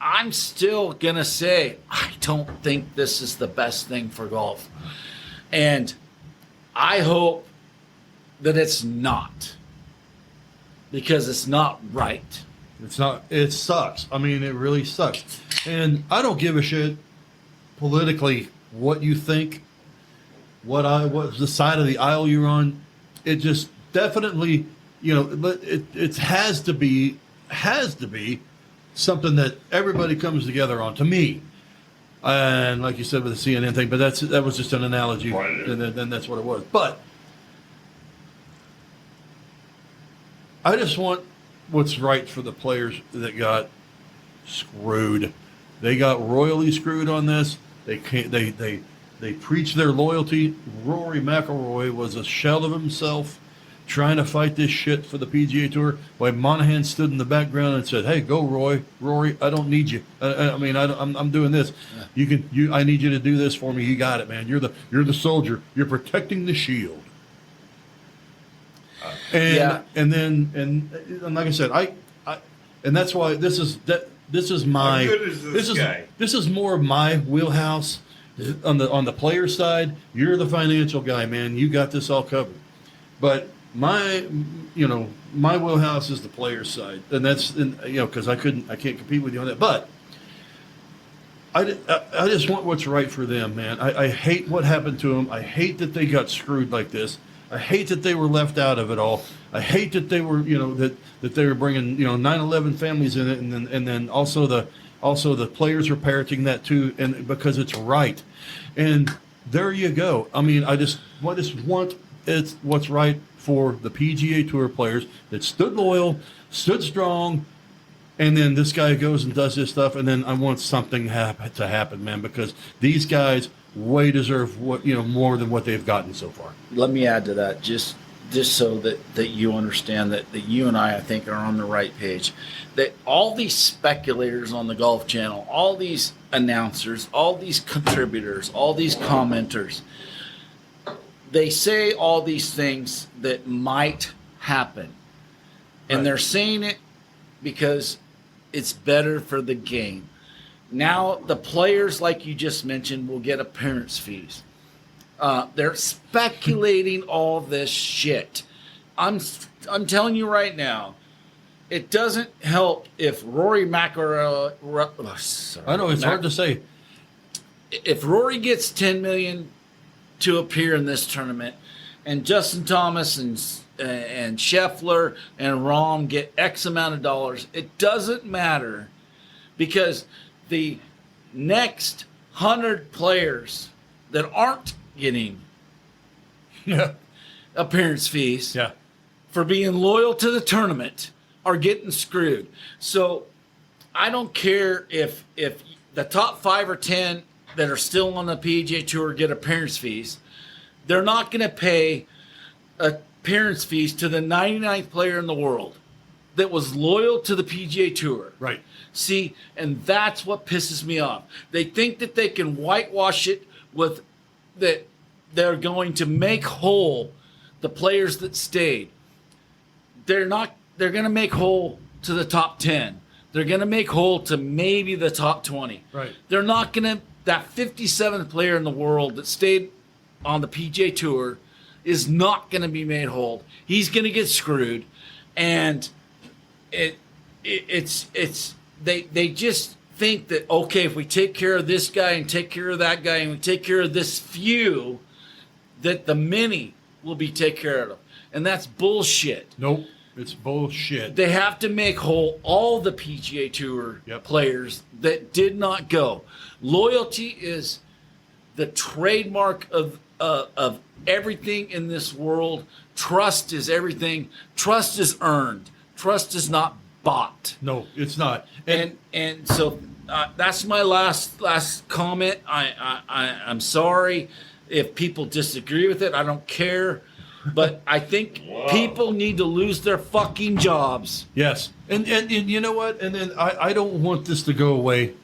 I'm still going to say I don't think this is the best thing for golf. And I hope that it's not. Because it's not right. it's not. It sucks. I mean, it really sucks. And I don't give a shit politically what you think, what the side of the aisle you're on. It just definitely, but it has to be something that everybody comes together on. To me, and like you said with the CNN thing, but that was just an analogy, and then that's what it was. But I just want what's right for the players that got screwed. They got royally screwed on this. They can't. They preach their loyalty. Rory McIlroy was a shell of himself, trying to fight this shit for the PGA Tour. While Monahan stood in the background and said, "Hey, go, Rory. I don't need you. I'm doing this. I need you to do this for me. You got it, man. You're the soldier. You're protecting the shield." And like I said, I and that's why this is my How good is this guy? This is more of my wheelhouse on the player side. You're the financial guy, man. You got this all covered. But my wheelhouse is the player side, and that's because I can't compete with you on that. But I just want what's right for them, man. I hate what happened to them. I hate that they got screwed like this. I hate that they were left out of it all. I hate that they were, that they were bringing, 9/11 families in it, and then also the players are parroting that too, and because it's right. And there you go. I mean, I just want it's what's right for the PGA Tour players that stood loyal, stood strong. And then this guy goes and does this stuff, and then I want something to happen, man, because these guys way deserve more than what they've gotten so far. Let me add to that, just so that you understand that you and I think, are on the right page. That all these speculators on the Golf Channel, all these announcers, all these contributors, all these commenters, they say all these things that might happen. And They're saying it because it's better for the game. Now, the players, like you just mentioned, will get appearance fees. They're speculating all this shit. I'm telling you right now, it doesn't help if Rory McIlroy. I know it's hard to say. If Rory gets $10 million to appear in this tournament, and Justin Thomas and Scheffler and Rahm get X amount of dollars, it doesn't matter, because the next 100 players that aren't getting appearance fees for being loyal to the tournament are getting screwed. So I don't care if the top 5 or 10 that are still on the PGA Tour get appearance fees. They're not going to pay appearance fees to the 99th player in the world that was loyal to the PGA Tour. Right. See, and that's what pisses me off. They think that they can whitewash it with that they're going to make whole the players that stayed. They're not. They're going to make whole to the top 10. They're going to make whole to maybe the top 20. Right. They're not going to. That 57th player in the world that stayed on the PGA Tour is not going to be made whole. He's going to get screwed, and it's they just think that, okay, if we take care of this guy and take care of that guy and we take care of this few, that the many will be taken care of, and that's bullshit. Nope, it's bullshit. They have to make whole all the PGA Tour players that did not go. Loyalty is the trademark of everything in this world. Trust is everything. Trust is earned. Trust is not bought. No, it's not. And so that's my last comment. I'm sorry if people disagree with it. I don't care. But I think people need to lose their fucking jobs. Yes. And you know what? And then I don't want this to go away.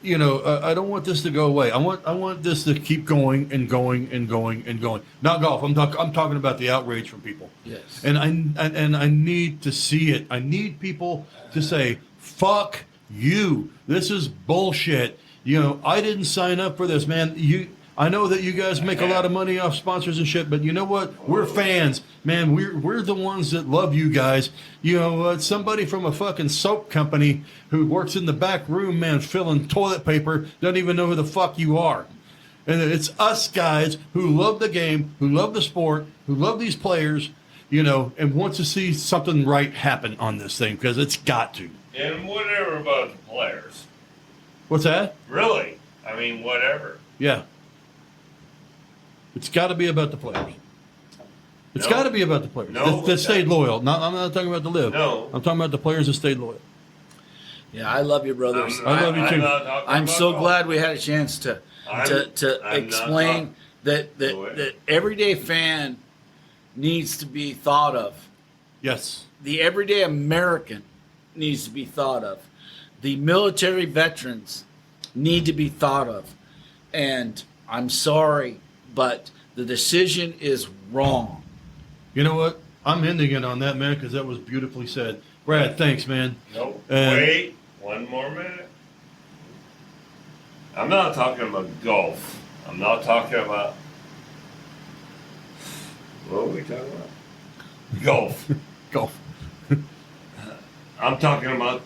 I don't want this to go away. I want this to keep going and going and going and going. Not golf. I'm talking about the outrage from people. Yes. And I need to see it. I need people to say, "Fuck you. This is bullshit." I didn't sign up for this, man. I know that you guys make a lot of money off sponsors and shit, but you know what? We're fans, man. We're the ones that love you guys. Somebody from a fucking soap company who works in the back room, man, filling toilet paper, doesn't even know who the fuck you are. And it's us guys who love the game, who love the sport, who love these players, and want to see something right happen on this thing, because it's got to. And whatever about the players. What's that? Really? I mean, whatever. Yeah. It's got to be about the players. It's got to be about the players that stayed loyal. I'm not talking about the LIV. No. I'm talking about the players that stayed loyal. Yeah, I love you, brothers. I love you too. I'm so glad we had a chance to explain that everyday fan needs to be thought of. Yes. The everyday American needs to be thought of. The military veterans need to be thought of. And I'm sorry, but the decision is wrong. You know what? I'm ending it on that, man, because that was beautifully said. Brad, thanks, man. Nope. Wait, one more minute. I'm not talking about golf. I'm not talking about... What are we talking about? Golf. Golf. I'm talking about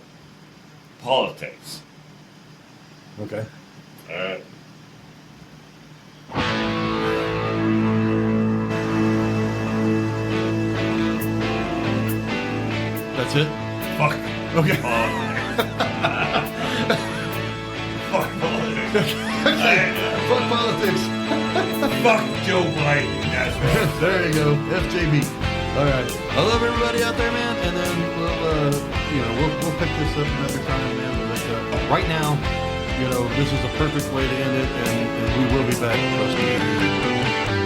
politics. Okay. All right. That's it? Fuck. Okay. Fuck politics. Fuck politics. Fuck Joe Biden. That's right. There you go. FJB. All right. I love everybody out there, man. And then we'll pick this up another time, man. But right now, this is a perfect way to end it, and we will be back. Trust me.